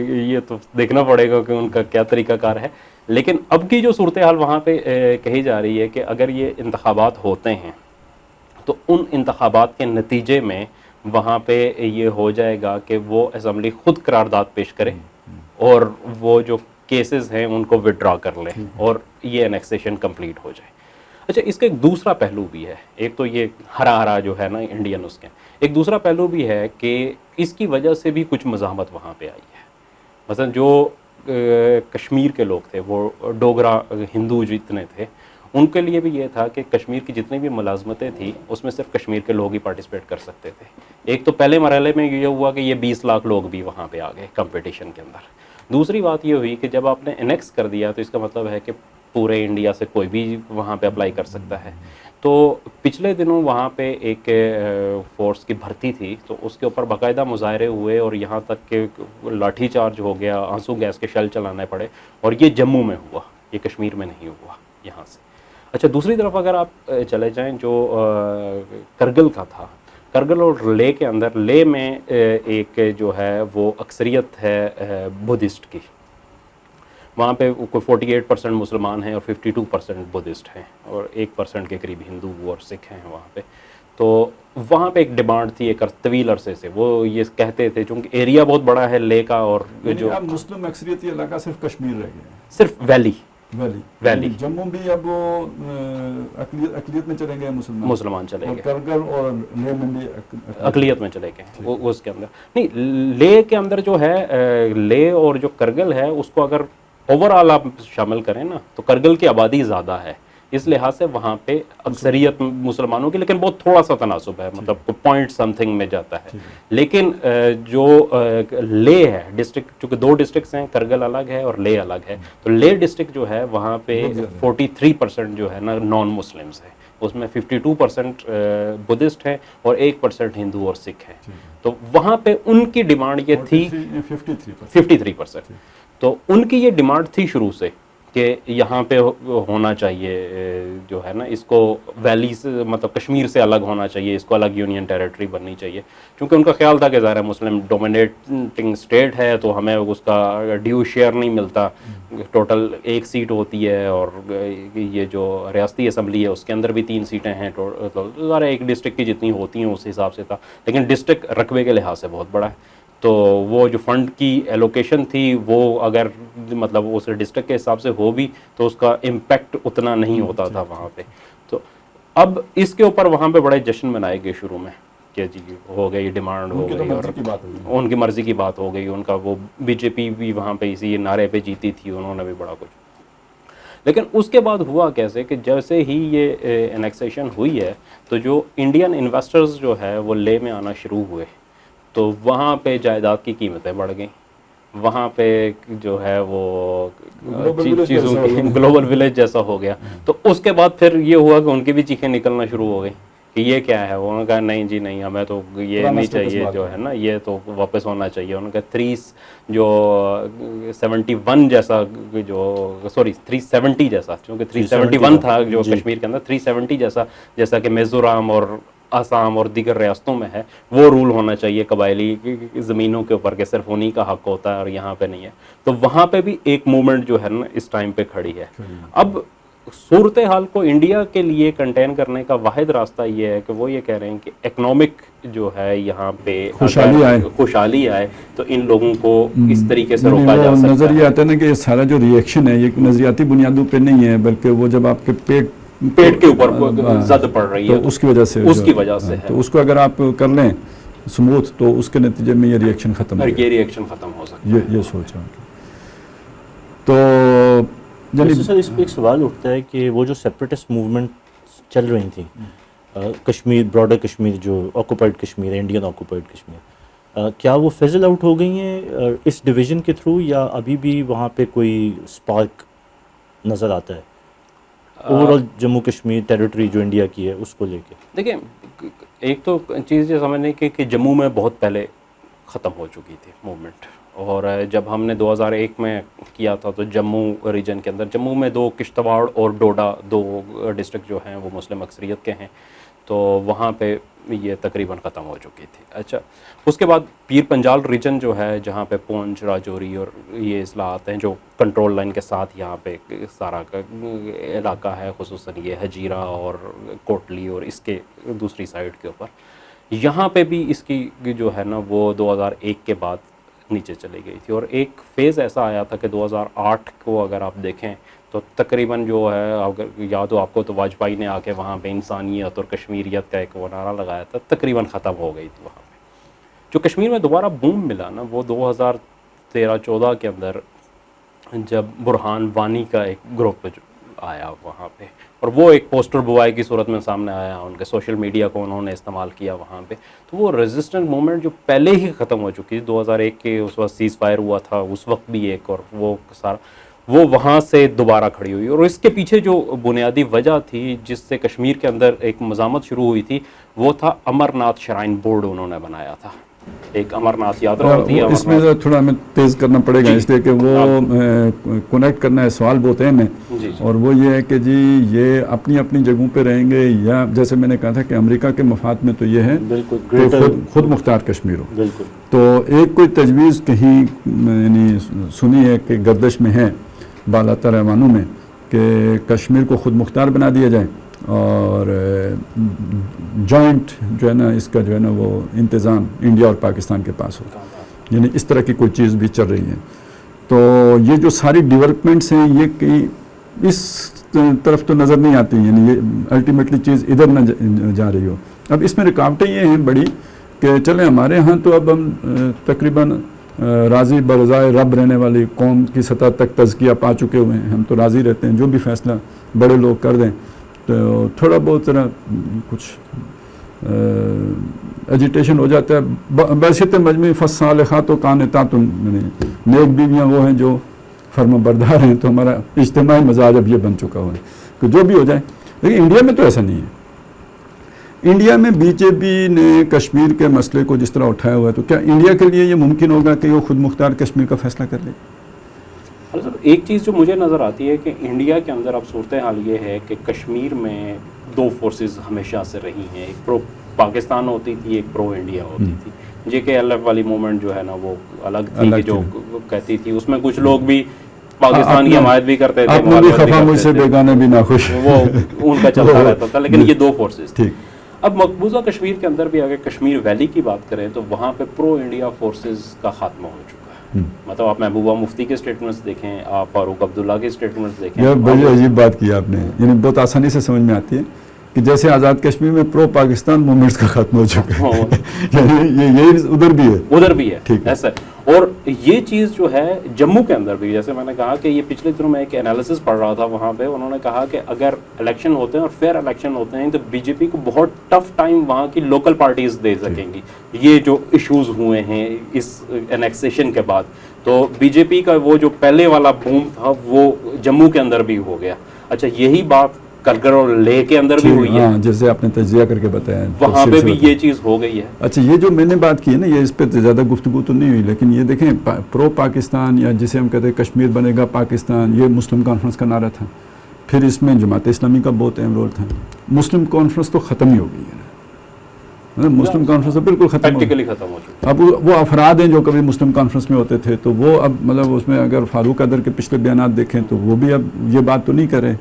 یہ تو دیکھنا پڑے گا کہ ان کا کیا طریقہ کار ہے. لیکن اب کی جو صورتحال وہاں پہ کہی جا رہی ہے کہ اگر یہ انتخابات ہوتے ہیں تو ان انتخابات کے نتیجے میں وہاں پہ یہ ہو جائے گا کہ وہ اسمبلی خود قرارداد پیش کرے اور وہ جو کیسز ہیں ان کو وڈرا کر لیں اور یہ انیکسیشن کمپلیٹ ہو جائے. اچھا، اس کا ایک دوسرا پہلو بھی ہے، ایک تو یہ ہرا ہرا جو ہے نا انڈین اس کے، ایک دوسرا پہلو بھی ہے کہ اس کی وجہ سے بھی کچھ مزاحمت وہاں پہ آئی ہے. مثلا جو کشمیر کے لوگ تھے وہ ڈوگرا ہندو جتنے تھے ان کے لیے بھی یہ تھا کہ کشمیر کی جتنی بھی ملازمتیں تھیں اس میں صرف کشمیر کے لوگ ہی پارٹیسپیٹ کر سکتے تھے. ایک تو پہلے مرحلے میں یہ ہوا کہ یہ 20 لاکھ لوگ بھی وہاں پہ آ گئے کمپٹیشن کے اندر. دوسری بات یہ ہوئی کہ جب آپ نے انیکس کر دیا تو اس کا مطلب ہے کہ پورے انڈیا سے کوئی بھی وہاں پہ اپلائی کر سکتا ہے. تو پچھلے دنوں وہاں پہ ایک فورس کی بھرتی تھی تو اس کے اوپر باقاعدہ مظاہرے ہوئے اور یہاں تک کہ لاٹھی چارج ہو گیا، آنسو گیس کے شیل چلانے پڑے، اور یہ جموں میں ہوا، یہ کشمیر میں نہیں ہوا یہاں سے. اچھا، دوسری طرف اگر آپ چلے جائیں جو کرگل کا تھا، کرگل اور لے کے اندر، لے میں ایک جو ہے وہ اکثریت ہے بدھسٹ کی، وہاں پہ کوئی 48% مسلمان ہیں اور 52% بدھسٹ ہیں اور 1% کے قریب ہندو اور سکھ ہیں وہاں پہ. تو وہاں پہ ایک ڈیمانڈ تھی ایک طویل عرصے سے، وہ یہ کہتے تھے چونکہ ایریا بہت بڑا ہے لے کا، اور جو اب مسلم اکثریتی علاقہ صرف کشمیر رہ گیا ہے، صرف ویلی ویلی جموں بھی اب وہ اقلیت میں چلے گئے مسلمان چلے اور گئے، کرگل اور لیہ میں بھی اقلیت میں چلے گئے وہ اس کے اندر نہیں. لے کے اندر جو ہے لے اور جو کرگل ہے اس کو اگر اوور آل آپ شامل کریں نا تو کرگل کی آبادی زیادہ ہے، اس لحاظ سے وہاں پہ اکثریت مسلمانوں کی، لیکن بہت تھوڑا سا تناسب ہے، مطلب پوائنٹ سم تھنگ میں جاتا ہے. لیکن جو لے ہے ڈسٹرکٹ، چونکہ 2 ڈسٹرکٹس ہیں، کرگل الگ ہے اور لے الگ ہے، تو لے ڈسٹرکٹ جو ہے وہاں پہ 43% جو ہے نا نان مسلمس ہے، اس میں 52% بدھسٹ ہیں اور 1% ہندو اور سکھ ہیں. تو وہاں پہ ان کی ڈیمانڈ یہ تھی 53%. تو ان کی یہ ڈیمانڈ تھی شروع سے کہ یہاں پہ ہونا چاہیے جو ہے نا اس کو ویلی سے، مطلب کشمیر سے الگ ہونا چاہیے، اس کو الگ یونین ٹیریٹری بننی چاہیے، کیونکہ ان کا خیال تھا کہ ظاہر ہے مسلم ڈومینیٹنگ اسٹیٹ ہے تو ہمیں اس کا ڈیو شیئر نہیں ملتا. ٹوٹل 1 سیٹ ہوتی ہے اور یہ جو ریاستی اسمبلی ہے اس کے اندر بھی 3 سیٹیں ہیں، ظاہر ہے ایک ڈسٹرکٹ کی جتنی ہوتی ہیں اس حساب سے تھا، لیکن ڈسٹرکٹ رقبے کے لحاظ سے بہت بڑا ہے. تو وہ جو فنڈ کی ایلوکیشن تھی وہ اگر مطلب اس ڈسٹرکٹ کے حساب سے ہو بھی تو اس کا امپیکٹ اتنا نہیں ہوتا تھا وہاں پہ. تو اب اس کے اوپر وہاں پہ بڑے جشن منائے گئے شروع میں کہ جی ہو گئی ڈیمانڈ ہو گئی اور ان کی مرضی کی بات ہو گئی. ان کا وہ بی جے پی بھی وہاں پہ اسی نعرے پہ جیتی تھی، انہوں نے بھی بڑا کچھ. لیکن اس کے بعد ہوا کیسے کہ جیسے ہی یہ انیکسیشن ہوئی ہے تو جو انڈین انویسٹرز جو ہے وہ لے میں آنا شروع ہوئے، تو وہاں پہ جائیداد کی قیمتیں بڑھ گئیں. وہاں پہ جو ہے وہ چیزوں کی گلوبل ولیج جیسا ہو گیا. تو اس کے بعد پھر یہ ہوا کہ ان کی بھی چیخیں نکلنا شروع ہو گئی کہ یہ کیا ہے. انہوں نے کہا نہیں جی نہیں، ہمیں تو یہ نہیں چاہیے جو ہے نا، یہ تو واپس ہونا چاہیے. انہوں نے کہا 371 جیسا جو 370 جیسا، چونکہ 371 تھا جو کشمیر کے اندر، 370 جیسا کہ میزورام اور آسام اور دیگر ریاستوں میں ہے، وہ رول ہونا چاہیے قبائلی زمینوں کے اوپر کہ صرف انہی کا حق ہوتا ہے اور یہاں پہ نہیں ہے. تو وہاں پہ بھی ایک موومنٹ جو ہے نا اس ٹائم پہ کھڑی ہے. اب صورتحال کو انڈیا کے لیے کنٹین کرنے کا واحد راستہ یہ ہے کہ وہ یہ کہہ رہے ہیں کہ اکنامک جو ہے یہاں پہ خوشحالی آئے تو ان لوگوں کو اس طریقے سے روکا جا سکتا ہے. نظریہ آتا ہے نا کہ یہ سارا جو ریئیکشن ہے یہ نظریاتی بنیادوں پہ نہیں ہے، بلکہ وہ جب آپ کے پیٹ کے اوپر زد پڑ رہی ہے تو اس کی وجہ سے ہے. تو اس کو اگر آپ کر لیں سموتھ تو اس کے نتیجے میں یہ ریئیکشن ختم ہو سکتا ہے. یہ سوچ رہا ہوں. تو سر اس پہ ایک سوال اٹھتا ہے کہ وہ جو سیپریٹسٹ موومنٹ چل رہی تھیں کشمیر، براڈر کشمیر جو آکوپائڈ کشمیر ہے، انڈین آکوپائڈ کشمیر، کیا وہ فیزل آؤٹ ہو گئی ہیں اس ڈویژن کے تھرو، یا ابھی بھی وہاں پہ کوئی اسپارک نظر آتا ہے over all Jammu Kashmir territory جو انڈیا کی ہے اس کو لے کے؟ دیکھیں ایک تو چیز یہ سمجھنے کی کہ جموں میں بہت پہلے ختم ہو چکی تھی موومنٹ، اور جب ہم نے 2001 میں کیا تھا تو جموں ریجن کے اندر، جموں میں 2 کشتواڑ اور ڈوڈا 2 ڈسٹرکٹ جو ہیں وہ مسلم اکثریت کے ہیں، تو وہاں پہ یہ تقریباً ختم ہو چکی تھی. اچھا اس کے بعد پیر پنجال ریجن جو ہے جہاں پہ پونچھ، راجوری اور یہ اضلاعات ہیں جو کنٹرول لائن کے ساتھ یہاں پہ سارا کا علاقہ ہے، خصوصاً یہ ہجیرہ اور کوٹلی اور اس کے دوسری سائڈ کے اوپر، یہاں پہ بھی اس کی جو ہے نا وہ 2001 کے بعد نیچے چلی گئی تھی. اور ایک فیز ایسا آیا تھا کہ 2008 کو اگر آپ دیکھیں تو تقریباً جو ہے اگر یاد ہو آپ کو تو واجپئی نے آ کے وہاں پہ انسانیت اور کشمیریت کا ایک وہ نعرہ لگایا تھا، تقریباً ختم ہو گئی تھی وہاں پہ. جو کشمیر میں دوبارہ بوم ملا نا وہ 2013-14 کے اندر جب برہان وانی کا ایک گروپ آیا وہاں پہ، اور وہ ایک پوسٹر بوائی کی صورت میں سامنے آیا، ان کے سوشل میڈیا کو انہوں نے استعمال کیا وہاں پہ. تو وہ ریزسٹنٹ موومنٹ جو پہلے ہی ختم ہو چکی تھی 2001 کے اس وقت سیز فائر ہوا تھا اس وقت بھی ایک، اور وہ سارا وہ وہاں سے دوبارہ کھڑی ہوئی. اور اس کے پیچھے جو بنیادی وجہ تھی جس سے کشمیر کے اندر ایک مزاحمت شروع ہوئی تھی وہ تھا امرناتھ شرائن بورڈ انہوں نے بنایا تھا. ایک امرناتھ یاترا ہوتی ہے، اس میں تھوڑا ہمیں تیز کرنا پڑے گا اس لیے کہ وہ کنیکٹ کرنا ہے، سوال بہت اہم ہے. اور وہ یہ ہے کہ جی یہ اپنی اپنی جگہوں پہ رہیں گے، یا جیسے میں نے کہا تھا کہ امریکہ کے مفاد میں تو یہ ہے کہ خود مختار کشمیر ہو. تو ایک کوئی تجویز کہیں یعنی سنی ہے کہ گردش میں ہے بالا تر ایوانوں میں کہ کشمیر کو خود مختار بنا دیا جائے اور جوائنٹ جو ہے نا اس کا جو ہے نا وہ انتظام انڈیا اور پاکستان کے پاس ہو، یعنی اس طرح کی کوئی چیز بھی چل رہی ہے. تو یہ جو ساری ڈیولپمنٹس ہیں یہ کئی اس طرف تو نظر نہیں آتی، یعنی یہ الٹیمیٹلی چیز ادھر نہ جا رہی ہو. اب اس میں رکاوٹیں یہ ہیں بڑی کہ چلیں ہمارے ہاں تو اب ہم تقریباً راضی برضائے رب رہنے والی قوم کی سطح تک تزکیہ پا چکے ہوئے ہیں. ہم تو راضی رہتے ہیں جو بھی فیصلہ بڑے لوگ کر دیں. تو تھوڑا بہت ذرا کچھ ایجیٹیشن ہو جاتا ہے. بحثیت مجموعی فالصالحات قانتات، نیک بیویاں وہ ہیں جو فرما بردار ہیں. تو ہمارا اجتماعی مزاج اب یہ بن چکا ہوا ہے کہ جو بھی ہو جائے. لیکن انڈیا میں تو ایسا نہیں ہے. انڈیا میں بی جے پی نے کشمیر کے مسئلے کو جس طرح اٹھایا ہوا ہے، تو کیا انڈیا کے لیے یہ ممکن ہوگا کہ وہ خود مختار کشمیر کا فیصلہ کر لے؟ ایک چیز جو مجھے نظر آتی ہے کہ انڈیا کے اندر اب صورتحال یہ ہے کہ کشمیر میں دو فورسز ہمیشہ سے رہی ہیں. ایک پرو پاکستان ہوتی تھی، ایک پرو انڈیا ہوتی تھی. JKLF والی موومنٹ جو ہے نا وہ الگ تھی کہ جو کہتی تھی اس میں کچھ لوگ بھی پاکستان کی حمایت بھی کرتے تھے، وہ ان کا چلتا رہتا تھا. لیکن یہ دو فورسز تھی. اب مقبوضہ کشمیر کے اندر بھی اگر کشمیر ویلی کی بات کریں تو وہاں پہ پرو انڈیا فورسز کا خاتمہ ہو چکا ہے. مطلب آپ محبوبہ مفتی کے سٹیٹمنٹس دیکھیں، آپ فاروق عبداللہ کے سٹیٹمنٹس دیکھیں. یہ بڑی عجیب بات کی آپ نے، یعنی بہت آسانی سے سمجھ میں آتی ہے کہ جیسے آزاد کشمیر میں پرو پاکستان موومنٹس کا ختم ہو چکا ہے. یعنی یہ ادھر بھی ہے ایسا. اور یہ چیز جو ہے جموں کے اندر بھی، جیسے میں نے کہا کہ یہ پچھلے دنوں میں ایک انالیسس پڑھ رہا تھا وہاں پہ، انہوں نے کہا کہ اگر الیکشن ہوتے ہیں اور فیئر الیکشن ہوتے ہیں تو بی جے پی کو بہت ٹف ٹائم وہاں کی لوکل پارٹیز دے سکیں گی. یہ جو ایشوز ہوئے ہیں اس انیکسیشن کے بعد، تو بی جے پی کا وہ جو پہلے والا بوم تھا وہ جموں کے اندر بھی ہو گیا. اچھا یہی بات کرگر اور لیہ کے اندر بھی ہوئی ہے، جیسے آپ نے تجزیہ کر کے بتایا، وہاں پہ بھی یہ چیز ہو گئی ہے. اچھا یہ جو میں نے بات کی ہے نا، یہ اس پہ زیادہ گفتگو تو نہیں ہوئی، لیکن یہ دیکھیں پرو پاکستان یا جسے ہم کہتے ہیں کشمیر بنے گا پاکستان، یہ مسلم کانفرنس کا نعرہ تھا. پھر اس میں جماعت اسلامی کا بہت اہم رول تھا. مسلم کانفرنس تو ختم ہی ہو گئی ہے، مسلم کانفرنس تو بالکل ختم ہو چکا. اب وہ افراد ہیں جو کبھی مسلم کانفرنس میں ہوتے تھے، تو وہ اب مطلب اس میں اگر فاروق حیدر کے پچھلے بیانات دیکھیں تو وہ بھی اب یہ بات تو نہیں کر رہے.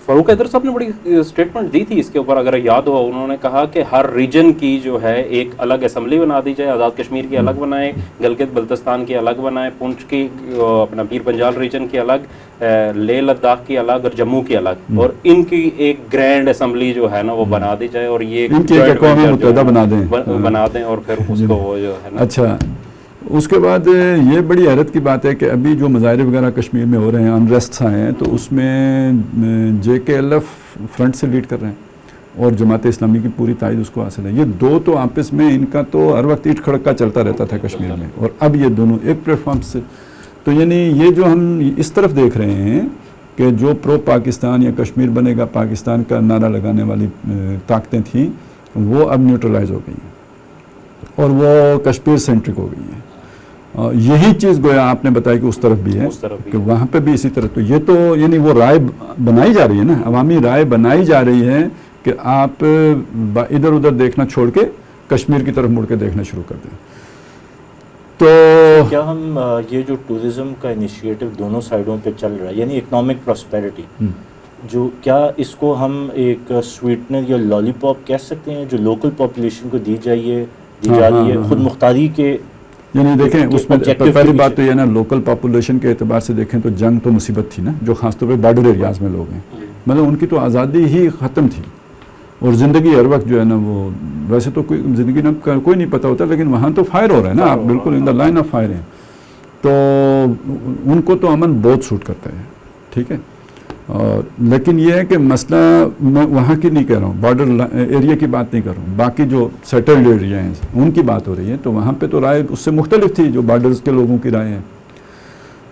فاروق حیدر صاحب نے بڑی اسٹیٹمنٹ دی تھی اس کے اوپر، اگر یاد ہو. انہوں نے کہا کہ ہر ریجن کی جو ہے ایک الگ اسمبلی بنا دی جائے، آزاد کشمیر کی الگ بنائے، گلگت بلتستان کی الگ بنائے، پونچھ کی اپنا پیر پنجال ریجن کی الگ، لیہ لداخ کی الگ اور جموں کی الگ، اور ان کی ایک گرینڈ اسمبلی جو ہے نا وہ بنا دی جائے اور یہ قوم متحدہ بنا دیں اور پھر اس کو وہ جو ہے نا. اچھا اس کے بعد یہ بڑی حیرت کی بات ہے کہ ابھی جو مظاہرے وغیرہ کشمیر میں ہو رہے ہیں، انریسٹس آئے ہیں، تو اس میں JKLF فرنٹ سے لیڈ کر رہے ہیں اور جماعت اسلامی کی پوری تائید اس کو حاصل ہے. یہ دو تو آپس میں ان کا تو ہر وقت ایٹ کھڑکا چلتا رہتا تھا کشمیر میں، اور اب یہ دونوں ایک پلیٹ فارم سے. تو یعنی یہ جو ہم اس طرف دیکھ رہے ہیں کہ جو پرو پاکستان یا کشمیر بنے گا پاکستان کا نعرہ لگانے والی طاقتیں تھیں، وہ اب نیوٹرلائز ہو گئی ہیں اور وہ کشمیر سینٹرک ہو گئی ہیں. یہی چیز گویا آپ نے بتایا کہ اس طرف بھی ہے کہ وہاں پہ بھی اسی طرح. تو یہ تو یعنی وہ رائے بنائی جا رہی ہے نا، عوامی رائے بنائی جا رہی ہے کہ آپ ادھر ادھر دیکھنا چھوڑ کے کشمیر کی طرف مڑ کے دیکھنا شروع کر دیں. تو کیا ہم یہ جو ٹورزم کا انیشیٹو دونوں سائڈوں پہ چل رہا ہے، یعنی اکنامک پراسپیرٹی، جو کیا اس کو ہم ایک سویٹنر یا لالی پاپ کہہ سکتے ہیں جو لوکل پاپولیشن کو دی جا رہی ہے خود مختاری کے؟ یعنی دیکھیں اس میں پہلی بات تو یہ نا، لوکل پاپولیشن کے اعتبار سے دیکھیں تو جنگ تو مصیبت تھی نا، جو خاص طور پہ بارڈر ایریاز میں لوگ ہیں، مطلب ان کی تو آزادی ہی ختم تھی اور زندگی ہر وقت جو ہے نا وہ ویسے تو کوئی زندگی کوئی نہیں پتہ ہوتا، لیکن وہاں تو فائر ہو رہا ہے نا، آپ بالکل ان دا لائن آف فائر ہیں. تو ان کو تو امن بہت سوٹ کرتا ہے، ٹھیک ہے. لیکن یہ ہے کہ مسئلہ میں وہاں کی نہیں کہہ رہا ہوں، بارڈر ایریا کی بات نہیں کر رہا ہوں، باقی جو سیٹلڈ ایریا ہیں ان کی بات ہو رہی ہے. تو وہاں پہ تو رائے اس سے مختلف تھی جو بارڈرز کے لوگوں کی رائے ہیں.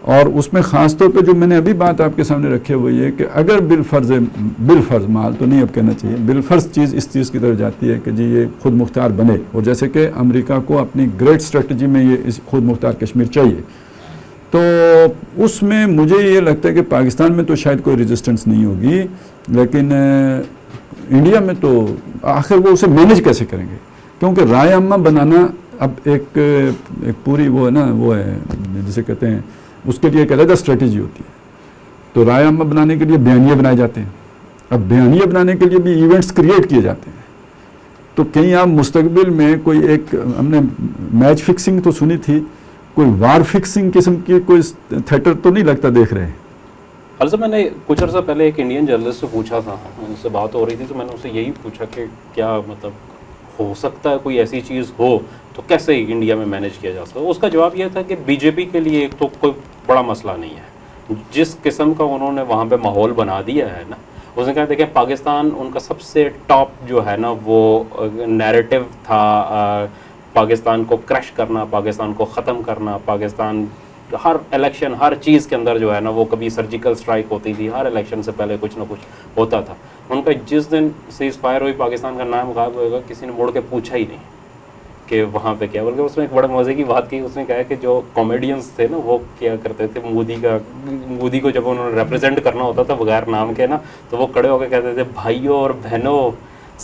اور اس میں خاص طور پہ جو میں نے ابھی بات آپ کے سامنے رکھی ہے وہ یہ کہ اگر بالفرض مال تو نہیں اب کہنا چاہیے، بالفرض چیز اس چیز کی طرف جاتی ہے کہ جی یہ خود مختار بنے، اور جیسے کہ امریکہ کو اپنی گریٹ اسٹریٹجی میں یہ خود مختار کشمیر چاہیے، تو اس میں مجھے یہ لگتا ہے کہ پاکستان میں تو شاید کوئی ریزسٹنس نہیں ہوگی، لیکن انڈیا میں تو آخر وہ اسے مینیج کیسے کریں گے، کیونکہ رائے عامہ بنانا اب ایک پوری وہ ہے نا، وہ ہے جسے کہتے ہیں اس کے لیے ایک علیحدہ اسٹریٹجی ہوتی ہے. تو رائے عامہ بنانے کے لیے بیانیے بنائے جاتے ہیں، اب بیانیے بنانے کے لیے بھی ایونٹس کریٹ کیے جاتے ہیں. تو کہیں آپ مستقبل میں کوئی ایک ہم نے میچ فکسنگ تو سنی تھی، کوئی وار فکسنگ قسم کی کوئی تھیٹر تو نہیں لگتا دیکھ رہے ہیں. خالد صاحب، میں نے کچھ عرصہ پہلے ایک انڈین جرنلسٹ سے پوچھا تھا، اس سے بات ہو رہی تھی، تو میں نے اسے یہی پوچھا کہ کیا مطلب ہو سکتا ہے کوئی ایسی چیز ہو تو کیسے انڈیا میں مینیج کیا جا سکتا ہے. اس کا جواب یہ تھا کہ بی جے پی کے لیے ایک تو کوئی بڑا مسئلہ نہیں ہے، جس قسم کا انہوں نے وہاں پہ ماحول بنا دیا ہے نا. اس نے کہا دیکھیں پاکستان ان کا سب سے ٹاپ جو ہے نا وہ نیریٹو تھا، پاکستان کو کریش کرنا، پاکستان کو ختم کرنا، پاکستان ہر الیکشن ہر چیز کے اندر جو ہے نا وہ کبھی سرجیکل اسٹرائک ہوتی تھی، ہر الیکشن سے پہلے کچھ نہ کچھ ہوتا تھا. ان کا جس دن سیز فائر ہوئی پاکستان کا نام غائب ہوئے گا، کسی نے مڑ کے پوچھا ہی نہیں کہ وہاں پہ کیا. بلکہ اس میں ایک بڑے مزے کی بات کی، اس نے کہا کہ جو کامیڈینس تھے نا وہ کیا کرتے تھے، مودی کو جب انہوں نے ریپرزینٹ کرنا ہوتا تھا بغیر نام کے نا، تو وہ کھڑے ہو کے کہتے تھے بھائیوں اور بہنوں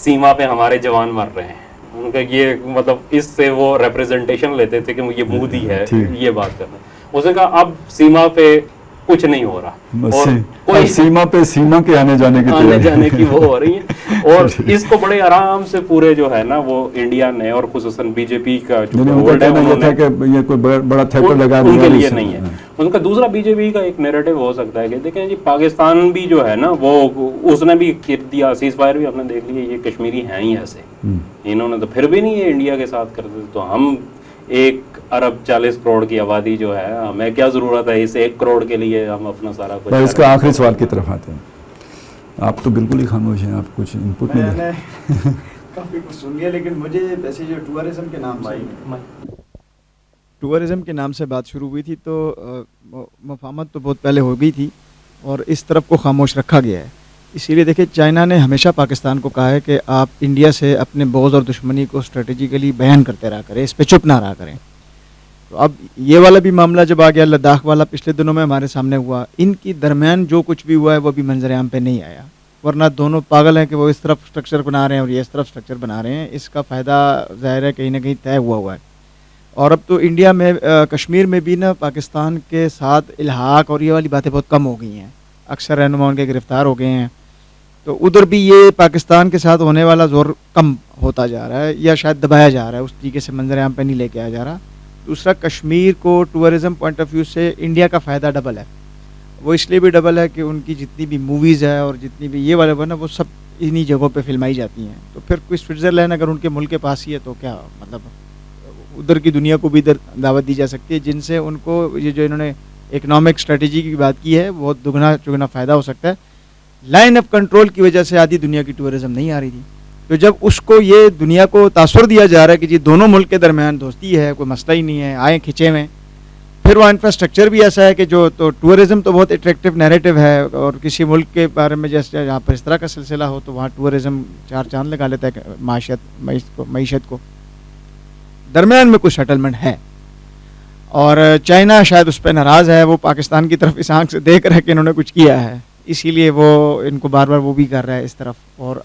سیما پہ ہمارے جوان مر رہے ہیں. ان کا یہ مطلب اس سے وہ ریپرزنٹیشن لیتے تھے کہ یہ مودی ہے یہ بات کرنا. اس نے کہا اب سیما پہ کچھ نہیں ہو رہا، اور کوئی سیما پہ سیما کے آنے جانے کی وہ ہو رہی ہیں. اور اس کو بڑے آرام سے پورے جو ہے نا وہ انڈیا نے اور خصوصاً بی جے پی کا جو ہولڈ ہے یہ کوئی بڑا تھیٹر لگا ان کے لیے نہیں ہے. ان کا دوسرا بی جے پی کا ایک نیریٹو ہو سکتا ہے کہ دیکھیں جی پاکستان بھی جو ہے نا وہ اس نے بھی کر دیا سیز فائر بھی، ہم نے دیکھ لیا یہ کشمیری ہیں ہی ایسے، انہوں نے تو پھر بھی نہیں یہ انڈیا کے ساتھ کرتے تھے. تو ہم 1.40 ارب کی آبادی جو ہے، ہمیں کیا ضرورت ہے اس 1 کروڑ کے لیے ہم اپنا سارا کچھ. اس کا آخری سوال کی طرف آتے ہیں. آپ تو بالکل ہی خاموش ہیں، آپ کچھ ان پٹ نہیں میں نے کافی کچھ سن لیا، لیکن مجھے ویسے جو ٹورزم کے نام کے نام سے بات شروع ہوئی تھی تو مفاہمت تو بہت پہلے ہو گئی تھی اور اس طرف کو خاموش رکھا گیا ہے. اسی لیے دیکھیں چائنا نے ہمیشہ پاکستان کو کہا ہے کہ آپ انڈیا سے اپنے بغض اور دشمنی کو اسٹریٹجیکلی بیان کرتے رہا کریں، اس پہ چپ نہ رہا کریں. تو اب یہ والا بھی معاملہ جب آ گیا، لداخ والا پچھلے دنوں میں ہمارے سامنے ہوا، ان کی درمیان جو کچھ بھی ہوا ہے وہ بھی منظر عام پہ نہیں آیا. ورنہ دونوں پاگل ہیں کہ وہ اس طرف اسٹرکچر بنا رہے ہیں اور یہ اس طرف اسٹرکچر بنا رہے ہیں. اس کا فائدہ ظاہر ہے کہیں نہ کہیں طے ہوا ہے. اور اب تو انڈیا میں کشمیر میں بھی نا پاکستان کے ساتھ الحاق اور یہ والی باتیں بہت کم ہو گئی ہیں. اکثر رہنما ان کے گرفتار ہو گئے ہیں، تو ادھر بھی یہ پاکستان کے ساتھ ہونے والا زور کم ہوتا جا رہا ہے یا شاید دبایا جا رہا ہے، اس طریقے سے منظر عام پہ نہیں لے کے آیا جا رہا. دوسرا کشمیر کو ٹورزم پوائنٹ آف ویو سے انڈیا کا فائدہ ڈبل ہے. وہ اس لیے بھی ڈبل ہے کہ ان کی جتنی بھی موویز ہے اور جتنی بھی یہ والے نا وہ سب انہی جگہوں پہ فلمائی جاتی ہیں. تو پھر کوئی سوئٹزرلینڈ اگر ان کے ملک کے پاس ہی ہے تو کیا مطلب ادھر کی دنیا کو بھی ادھر دعوت دی جا سکتی ہے، جن سے ان کو یہ جو انہوں نے اکنامک اسٹریٹجی کی بات کی ہے بہت دگنا چگنا فائدہ ہو سکتا ہے. لائن آف کنٹرول کی وجہ سے آدھی دنیا کی ٹورزم نہیں آ رہی تھی، تو جب اس کو یہ دنیا کو تاثر دیا جا رہا ہے کہ جی دونوں ملک کے درمیان دوستی ہے، کوئی مسئلہ ہی نہیں ہے، آئیں کھنچے میں، پھر وہ انفراسٹرکچر بھی ایسا ہے کہ جو تو ٹورزم تو بہت اٹریکٹیو نیریٹو ہے، اور کسی ملک کے بارے میں جیسے جہاں پر اس طرح کا سلسلہ ہو تو وہاں ٹورزم 4 چاند لگا لیتا ہے معیشت کو. درمیان میں کوئی سیٹلمنٹ ہے اور چائنا شاید اس پہ ناراض ہے، وہ پاکستان کی طرف اس آنکھ سے دیکھ رہا ہے کہ انہوں نے کچھ کیا ہے، اسی لیے وہ ان کو بار بار وہ بھی کر رہا ہے اس طرف. اور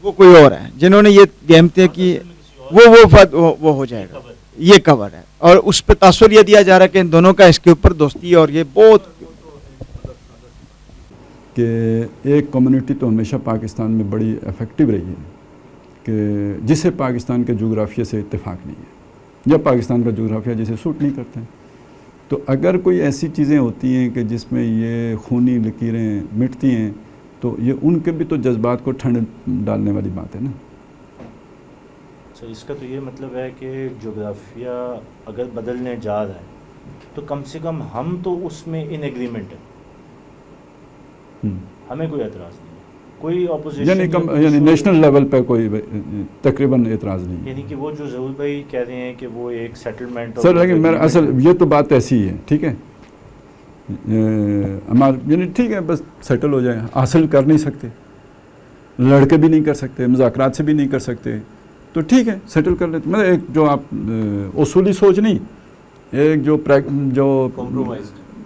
وہ کوئی اور ہے جنہوں نے یہ گیم طے کی، وہ ہو جائے گا، یہ کور ہے. اور اس پہ تاثر یہ دیا جا رہا ہے کہ ان دونوں کا اس کے اوپر دوستی، اور یہ بہت کہ ایک کمیونٹی تو ہمیشہ پاکستان میں بڑی افیکٹو رہی ہے کہ جسے پاکستان کے جغرافیہ سے اتفاق نہیں ہے یا پاکستان کا جغرافیہ جسے سوٹ نہیں کرتا ہے. تو اگر کوئی ایسی چیزیں ہوتی ہیں کہ جس میں یہ خونی لکیریں مٹتی ہیں تو یہ ان کے بھی تو جذبات کو ٹھنڈ ڈالنے والی بات ہے نا. اس کا تو یہ مطلب ہے کہ جغرافیہ اگر بدلنے جا رہا ہے تو کم سے کم ہم تو اس میں ان ایگریمنٹ ہیں، ہمیں کوئی اعتراض نہیں ہے، کوئی اپوزیشن یعنی نیشنل لیول پہ کوئی تقریباً اعتراض نہیں ہے. یعنی کہ وہ جو ضرور بھائی کہہ رہے ہیں کہ وہ ایک سیٹلمنٹ سر، لیکن میرا اصل یہ تو بات ایسی ہے، ٹھیک ہے یعنی ٹھیک ہے بس سیٹل ہو جائے، حاصل کر نہیں سکتے، لڑکے بھی نہیں کر سکتے، مذاکرات سے بھی نہیں کر سکتے، تو ٹھیک ہے سیٹل کر لیتے. مطلب ایک جو آپ اصولی سوچ نہیں، ایک جو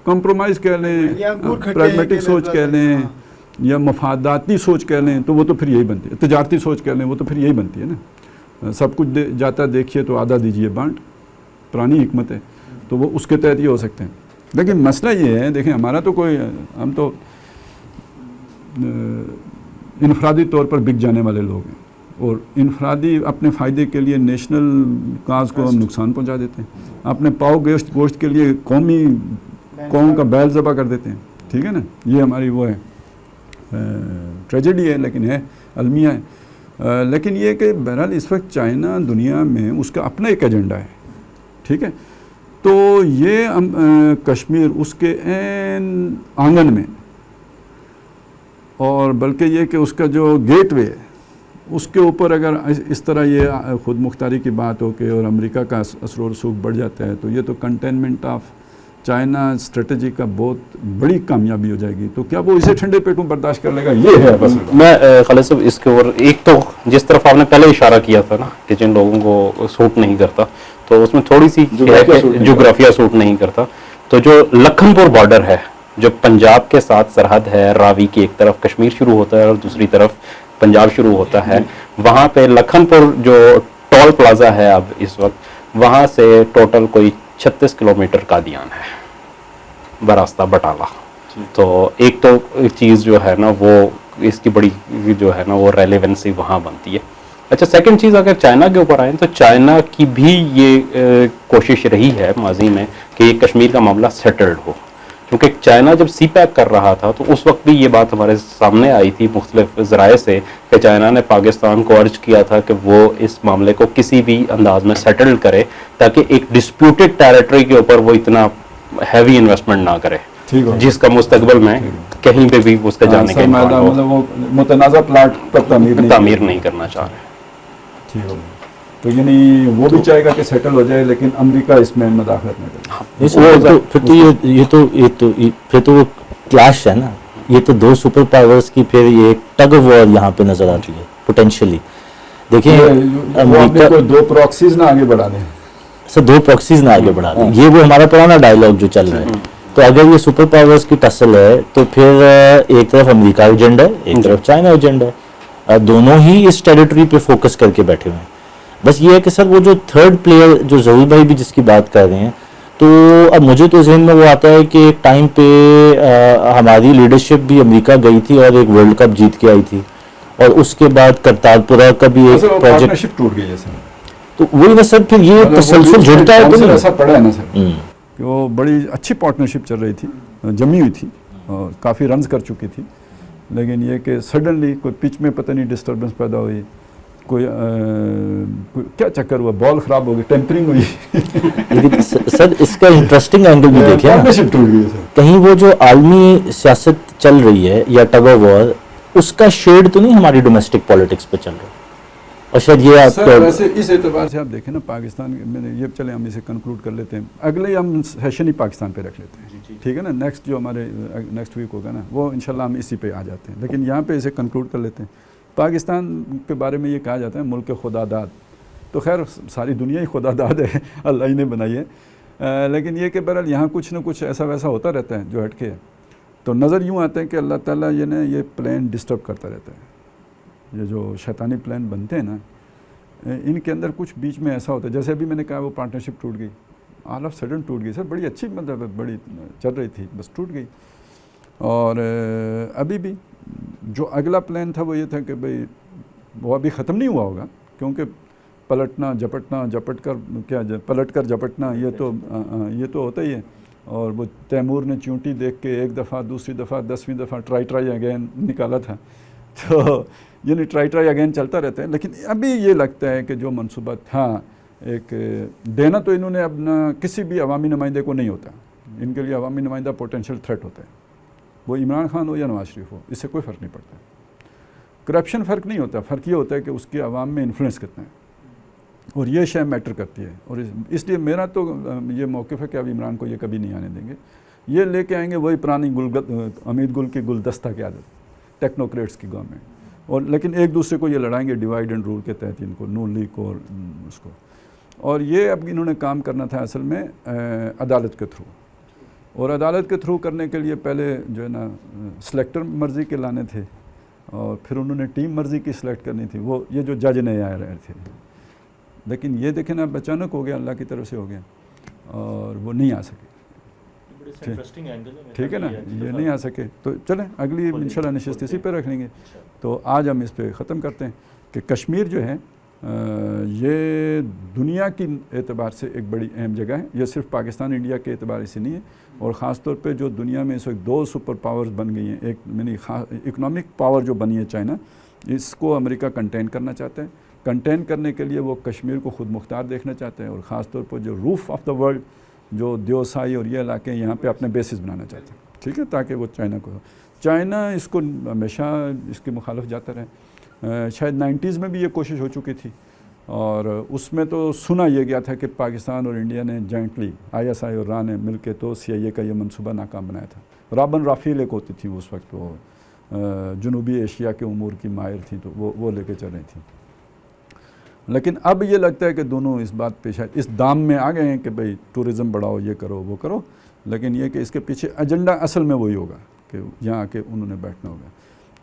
کمپرومائز کہہ لیں، پریگمیٹک سوچ کہہ لیں یا مفاداتی سوچ کہہ لیں، تو وہ تو پھر یہی بنتی ہے. تجارتی سوچ کہہ لیں وہ تو پھر یہی بنتی ہے نا. سب کچھ جاتا دیکھیے تو آدھا دیجیے بانٹ، پرانی حکمت ہے، تو وہ اس کے تحت یہ ہو سکتے ہیں. لیکن مسئلہ یہ ہے، دیکھیں ہمارا تو کوئی، ہم تو انفرادی طور پر بک جانے والے لوگ ہیں. اور انفرادی اپنے فائدے کے لیے نیشنل کاز کو ہم نقصان پہنچا دیتے ہیں, اپنے پاؤ گوشت کے لیے قوم کا بیل ذبح کر دیتے ہیں. ٹھیک ہے نا, یہ ہماری وہ ہے ٹریجڈی ہے, لیکن ہے المیہ ہے. لیکن یہ کہ بہرحال اس وقت چائنا دنیا میں اس کا اپنا ایک ایجنڈا ہے. ٹھیک ہے, تو یہ کشمیر اس کے عین آنگن میں, اور بلکہ یہ کہ اس کا جو گیٹ وے ہے اس کے اوپر اگر اس طرح یہ خود مختاری کی بات ہو کہ اور امریکہ کا اثر و رسوخ بڑھ جاتا ہے, تو یہ تو کنٹینمنٹ آف چائنا اسٹریٹجی کا بہت بڑی کامیابی ہو جائے گی. تو کیا وہ اسے ٹھنڈے پیٹوں برداشت کر لے گا؟ یہ ہے بس. میں خالد صاحب اس کے اوپر ایک تو جس طرف آپ نے پہلے اشارہ کیا تھا نا کہ جن لوگوں کو سوٹ نہیں کرتا, تو اس میں تھوڑی سی جغرافیہ سوٹ نہیں کرتا. تو جو لکھن پور بارڈر ہے جو پنجاب کے ساتھ سرحد ہے, راوی کی ایک طرف کشمیر شروع ہوتا ہے اور دوسری طرف پنجاب شروع ہوتا ہے, وہاں پہ لکھن پور جو ٹول پلازا ہے اب اس وقت, وہاں سے ٹوٹل کوئی 36 کلومیٹر قادیان ہے براستہ بٹالہ. تو ایک تو چیز جو ہے نا وہ اس کی بڑی جو ہے نا وہ ریلیونسی وہاں بنتی ہے. اچھا, سیکنڈ چیز اگر چائنا کے اوپر آئیں تو چائنا کی بھی یہ کوشش رہی ہے ماضی میں کہ یہ کشمیر کا معاملہ سیٹلڈ ہو, کیونکہ چائنا جب سی پیک کر رہا تھا تو اس وقت بھی یہ بات ہمارے سامنے آئی تھی مختلف ذرائع سے کہ چائنا نے پاکستان کو ارج کیا تھا کہ وہ اس معاملے کو کسی بھی انداز میں سیٹل کرے تاکہ ایک ڈسپیوٹڈ ٹیریٹری کے اوپر وہ اتنا ہیوی انویسٹمنٹ نہ کرے جس کا مستقبل میں کہیں پہ بھی اس کے جانے کے مطلب وہ متنازع پلاٹ پر تعمیر نہیں کرنا چاہ رہے. ٹھیک ہو, تو یعنی وہ بھی چاہے گا کہ سیٹل ہو جائے لیکن امریکہ اس میں مداخلت نہ کرے. پھر تو وہ کلیش ہے نا, یہ تو دو سپر پاورز کی پھر یہ ٹگ آف وار یہاں پہ نظر آتی ہے پوٹینشلی. دیکھیں امریکہ کو دو پراکسیز نہ آگے بڑھا دیں, سر دو پراکسیز نہ آگے بڑھا دیں, یہ وہ ہمارا پرانا ڈائلاگ جو چل رہا ہے. تو اگر یہ سپر پاورز کی ٹسل ہے تو پھر ایک طرف امریکہ ایجنڈا ہے, ایک طرف چائنا ایجنڈا ہے, دونوں ہی اس ٹیریٹری پہ فوکس کر کے بیٹھے ہوئے ہیں. بس یہ ہے کہ سر وہ جو تھرڈ پلیئر جو ظہور بھائی بھی جس کی بات کر رہے ہیں, تو اب مجھے تو ذہن میں وہ آتا ہے کہ ایک ٹائم پہ ہماری لیڈرشپ بھی امریکہ گئی تھی اور ایک ورلڈ کپ جیت کے آئی تھی, اور اس کے بعد کرتارپورہ کا بھی ایک پارٹنرشپ ٹوٹ گئی ہے سر. تو وہی نا سر, پھر یہ تسلسل جڑتا ہے تو ایسا پڑا ہے نا سر کہ وہ بڑی اچھی پارٹنرشپ چل رہی تھی, جمی ہوئی تھی اور کافی رنز کر چکی تھی, لیکن یہ کہ سڈنلی کوئی پچ میں پتہ نہیں ڈسٹربنس پیدا ہوئی, کوئی کیا چکر ہوا, بال خراب ہو گئی, ٹیمپرنگ ہوئی. سر اس کا انٹرسٹنگ اینگل بھی دیکھیں پارٹنرشپ ٹوٹ گئی ہے سر. کہیں وہ جو عالمی سیاست چل رہی ہے یا ٹگ آف وار, اس کا شیڈ تو نہیں ہماری ڈومیسٹک پالیٹکس پہ چل رہا, اور شاید یہ آپ سر ویسے اس اعتبار سے آپ دیکھیں نا پاکستان میں نے یہ چلے ہم اسے کنکلوڈ کر لیتے ہیں, اگلے ہم سیشن ہی پاکستان پہ رکھ لیتے ہیں. ٹھیک ہے نا, نیکسٹ جو ہمارے نیکسٹ ویک ہوگا نا وہ انشاءاللہ ہم اسی پہ آ جاتے ہیں, لیکن یہاں پہ اسے کنکلوڈ کر لیتے ہیں. پاکستان کے بارے میں یہ کہا جاتا ہے ملک خدا داد, تو خیر ساری دنیا ہی خدا داد ہے, اللہ ہی نے بنائی ہے, لیکن یہ کہ بہرحال یہاں کچھ نہ کچھ ایسا ویسا ہوتا رہتا ہے جو ہٹ کے ہے. تو نظر یوں آتا ہے کہ اللہ تعالیٰ یہ پلان ڈسٹرب کرتا رہتا ہے. یہ جو شیطانی پلان بنتے ہیں نا, ان کے اندر کچھ بیچ میں ایسا ہوتا ہے, جیسے ابھی میں نے کہا وہ پارٹنرشپ ٹوٹ گئی, آل آف سڈن ٹوٹ گئی سر, بڑی اچھی مطلب بڑی چل رہی تھی, بس ٹوٹ گئی. اور ابھی بھی جو اگلا پلان تھا وہ یہ تھا کہ بھئی وہ ابھی ختم نہیں ہوا ہوگا, کیونکہ پلٹنا جپٹ کر کیا پلٹ کر جپٹنا یہ تو ہوتا ہی ہے. اور وہ تیمور نے چونٹی دیکھ کے ایک دفعہ دوسری دفعہ 10ویں دفعہ ٹرائی اگین نکالا تھا, تو یعنی ٹرائی اگین چلتا رہتا ہے. لیکن ابھی یہ لگتا ہے کہ جو منصوبہ تھا ایک دینا, تو انہوں نے اب نہ کسی بھی عوامی نمائندے کو نہیں ہوتا, ان کے لیے عوامی نمائندہ پوٹینشیل تھریٹ ہوتا ہے, وہ عمران خان ہو یا نواز شریف ہو, اس سے کوئی فرق نہیں پڑتا. کرپشن فرق نہیں ہوتا, فرق یہ ہوتا ہے کہ اس کی عوام میں انفلوئنس کتنا ہے, اور یہ شے میٹر کرتی ہے. اور اس لیے میرا تو یہ موقف ہے کہ اب عمران کو یہ کبھی نہیں آنے دیں گے. یہ لے کے آئیں گے وہی پرانی امید گل کی گلدستہ کی عادت, ٹیکنوکریٹس کی گورنمنٹ, اور لیکن ایک دوسرے کو یہ لڑائیں گے ڈیوائڈ اینڈ رول کے تحت, ان کو نون لیگ کو اور اس کو. اور یہ اب انہوں نے کام کرنا تھا اصل میں عدالت کے تھرو, اور عدالت کے تھرو کرنے کے لیے پہلے جو ہے نا سلیکٹر مرضی کے لانے تھے, اور پھر انہوں نے ٹیم مرضی کی سلیکٹ کرنی تھی, وہ یہ جو جج نہیں آ رہے تھے. لیکن یہ دیکھیں نا اچانک ہو گیا, اللہ کی طرف سے ہو گیا, اور وہ نہیں آ سکے. ٹھیک ہے نا, یہ نہیں آ سکے. تو چلیں اگلی انشاءاللہ نشست اسی پہ رکھ لیں گے. تو آج ہم اس پہ ختم کرتے ہیں کہ کشمیر جو ہے یہ دنیا کی اعتبار سے ایک بڑی اہم جگہ ہے. یہ صرف پاکستان انڈیا کے اعتبار سے نہیں ہے, اور خاص طور پہ جو دنیا میں اس وقت 2 سپر پاورز بن گئی ہیں. ایک یعنی اکنامک پاور جو بنی ہے چائنا, اس کو امریکہ کنٹین کرنا چاہتا ہے. کنٹین کرنے کے لیے وہ کشمیر کو خود مختار دیکھنا چاہتے ہیں, اور خاص طور پر جو روف آف دا ورلڈ جو دیوسائی اور یہ علاقے ہیں یہاں پہ اپنے بیسز بنانا چاہتے ہیں, ٹھیک ہے, تاکہ وہ چائنا اس کو ہمیشہ اس کے مخالف جاتا رہے. شاید 90s میں بھی یہ کوشش ہو چکی تھی, اور اس میں تو سنا یہ گیا تھا کہ پاکستان اور انڈیا نے جوائنٹلی ISI اور را نے مل کے تو CIA کا یہ منصوبہ ناکام بنایا تھا. رابن رافیل ایک ہوتی تھی اس وقت, وہ جنوبی ایشیا کے امور کی ماہر تھیں, تو وہ لے کے چل رہی تھیں. لیکن اب یہ لگتا ہے کہ دونوں اس بات پہ شاید اس دام میں آ گئے ہیں کہ بھئی ٹورزم بڑھاؤ, یہ کرو وہ کرو, لیکن یہ کہ اس کے پیچھے ایجنڈا اصل میں وہی ہوگا کہ یہاں آ کے انہوں نے بیٹھنا ہوگا.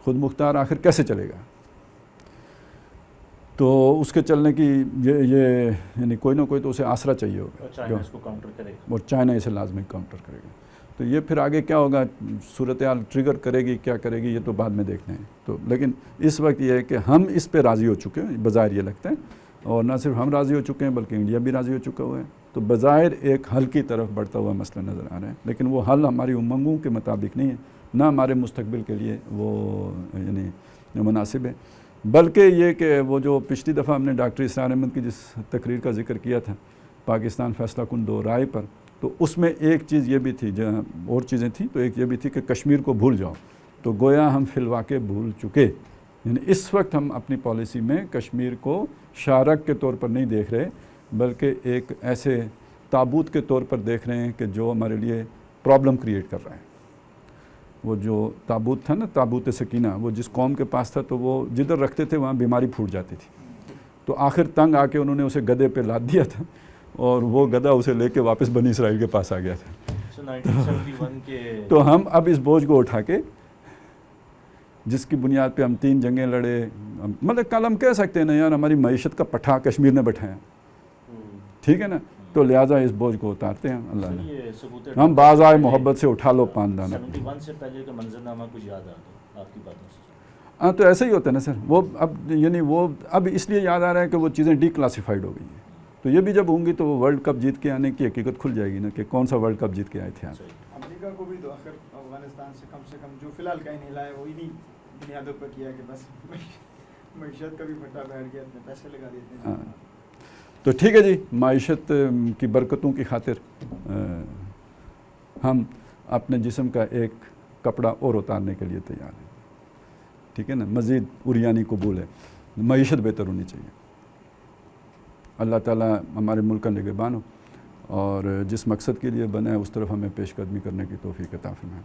خود مختار آخر کیسے چلے گا؟ تو اس کے چلنے کی یہ یعنی کوئی نہ کوئی تو اسے آسرا چاہیے ہوگا, اور چائنا اس کو کاؤنٹر کرے گا, اور چائنا اسے لازمی کاؤنٹر کرے گا. تو یہ پھر آگے کیا ہوگا, صورتحال ٹریگر کرے گی کیا کرے گی, یہ تو بعد میں دیکھنا ہے. تو لیکن اس وقت یہ ہے کہ ہم اس پہ راضی ہو چکے ہیں, بظاہر یہ لگتا ہے, اور نہ صرف ہم راضی ہو چکے ہیں بلکہ انڈیا بھی راضی ہو چکا ہوا ہے. تو بظاہر ایک حل کی طرف بڑھتا ہوا مسئلہ نظر آ رہا ہے, لیکن وہ حل ہماری امنگوں کے مطابق نہیں ہے, نہ ہمارے مستقبل کے لیے وہ یعنی مناسب ہے. بلکہ یہ کہ وہ جو پچھلی دفعہ ہم نے ڈاکٹر اسرار احمد کی جس تقریر کا ذکر کیا تھا پاکستان فیصلہ کن 2 رائے پر, تو اس میں ایک چیز یہ بھی تھی, جہاں اور چیزیں تھیں تو ایک یہ بھی تھی کہ کشمیر کو بھول جاؤ. تو گویا ہم فی الواقع بھول چکے, یعنی اس وقت ہم اپنی پالیسی میں کشمیر کو شارک کے طور پر نہیں دیکھ رہے, بلکہ ایک ایسے تابوت کے طور پر دیکھ رہے ہیں کہ جو ہمارے لیے پرابلم کریٹ کر رہا ہے. وہ جو تابوت تھا نا, تابوت سکینہ, وہ جس قوم کے پاس تھا تو وہ جدھر رکھتے تھے وہاں بیماری پھوٹ جاتی تھی. تو آخر تنگ آ کے انہوں نے اسے گدھے پہ لاد دیا تھا, اور وہ گدھا اسے لے کے واپس بنی اسرائیل کے پاس آ گیا تھا. 1971 کے تو ہم اب اس بوجھ کو اٹھا کے, جس کی بنیاد پہ ہم 3 جنگیں لڑے, مطلب کل ہم کہہ سکتے ہیں نا یار ہماری معیشت کا پٹھا کشمیر نے بٹھایا, ٹھیک ہے نا, تو لہٰذا اس بوجھ کو اتارتے ہیں. اللہ نے ہم باز آئے محبت سے اٹھا لو پاندانہ. 71 سے پہلے کا منظرنامہ کچھ یاد آتا آپ کی باتوں سے؟ ہاں تو ایسا ہی ہوتا ہے نا سر, وہ اب یعنی وہ اب اس لیے یاد آ رہا ہے کہ وہ چیزیں ڈی کلاسیفائڈ ہو گئی ہیں. تو یہ بھی جب ہوں گی تو وہ ورلڈ کپ جیت کے آنے کی حقیقت کھل جائے گی نا, کہ کون سا ورلڈ کپ جیت کے آئے تھے آپ. امریکہ کو بھی تو آخر افغانستان سے کم جو فی الحال کہیں نہیں لایا وہ انہیں بنیادوں پر کیا کہ بس معیشت کا بھی پھٹا بیٹھ گیا, اپنے پیسے لگا دیتے ہیں. تو ٹھیک ہے جی, معیشت کی برکتوں کی خاطر ہم اپنے جسم کا ایک کپڑا اور اتارنے کے لیے تیار ہیں, ٹھیک ہے نا. مزید عریانی قبول ہے, معیشت بہتر ہونی چاہیے. اللہ تعالیٰ ہمارے ملک کا نگہبان ہو, اور جس مقصد کے لیے بنا ہے اس طرف ہمیں پیش قدمی کرنے کی توفیق عطا فرمائے.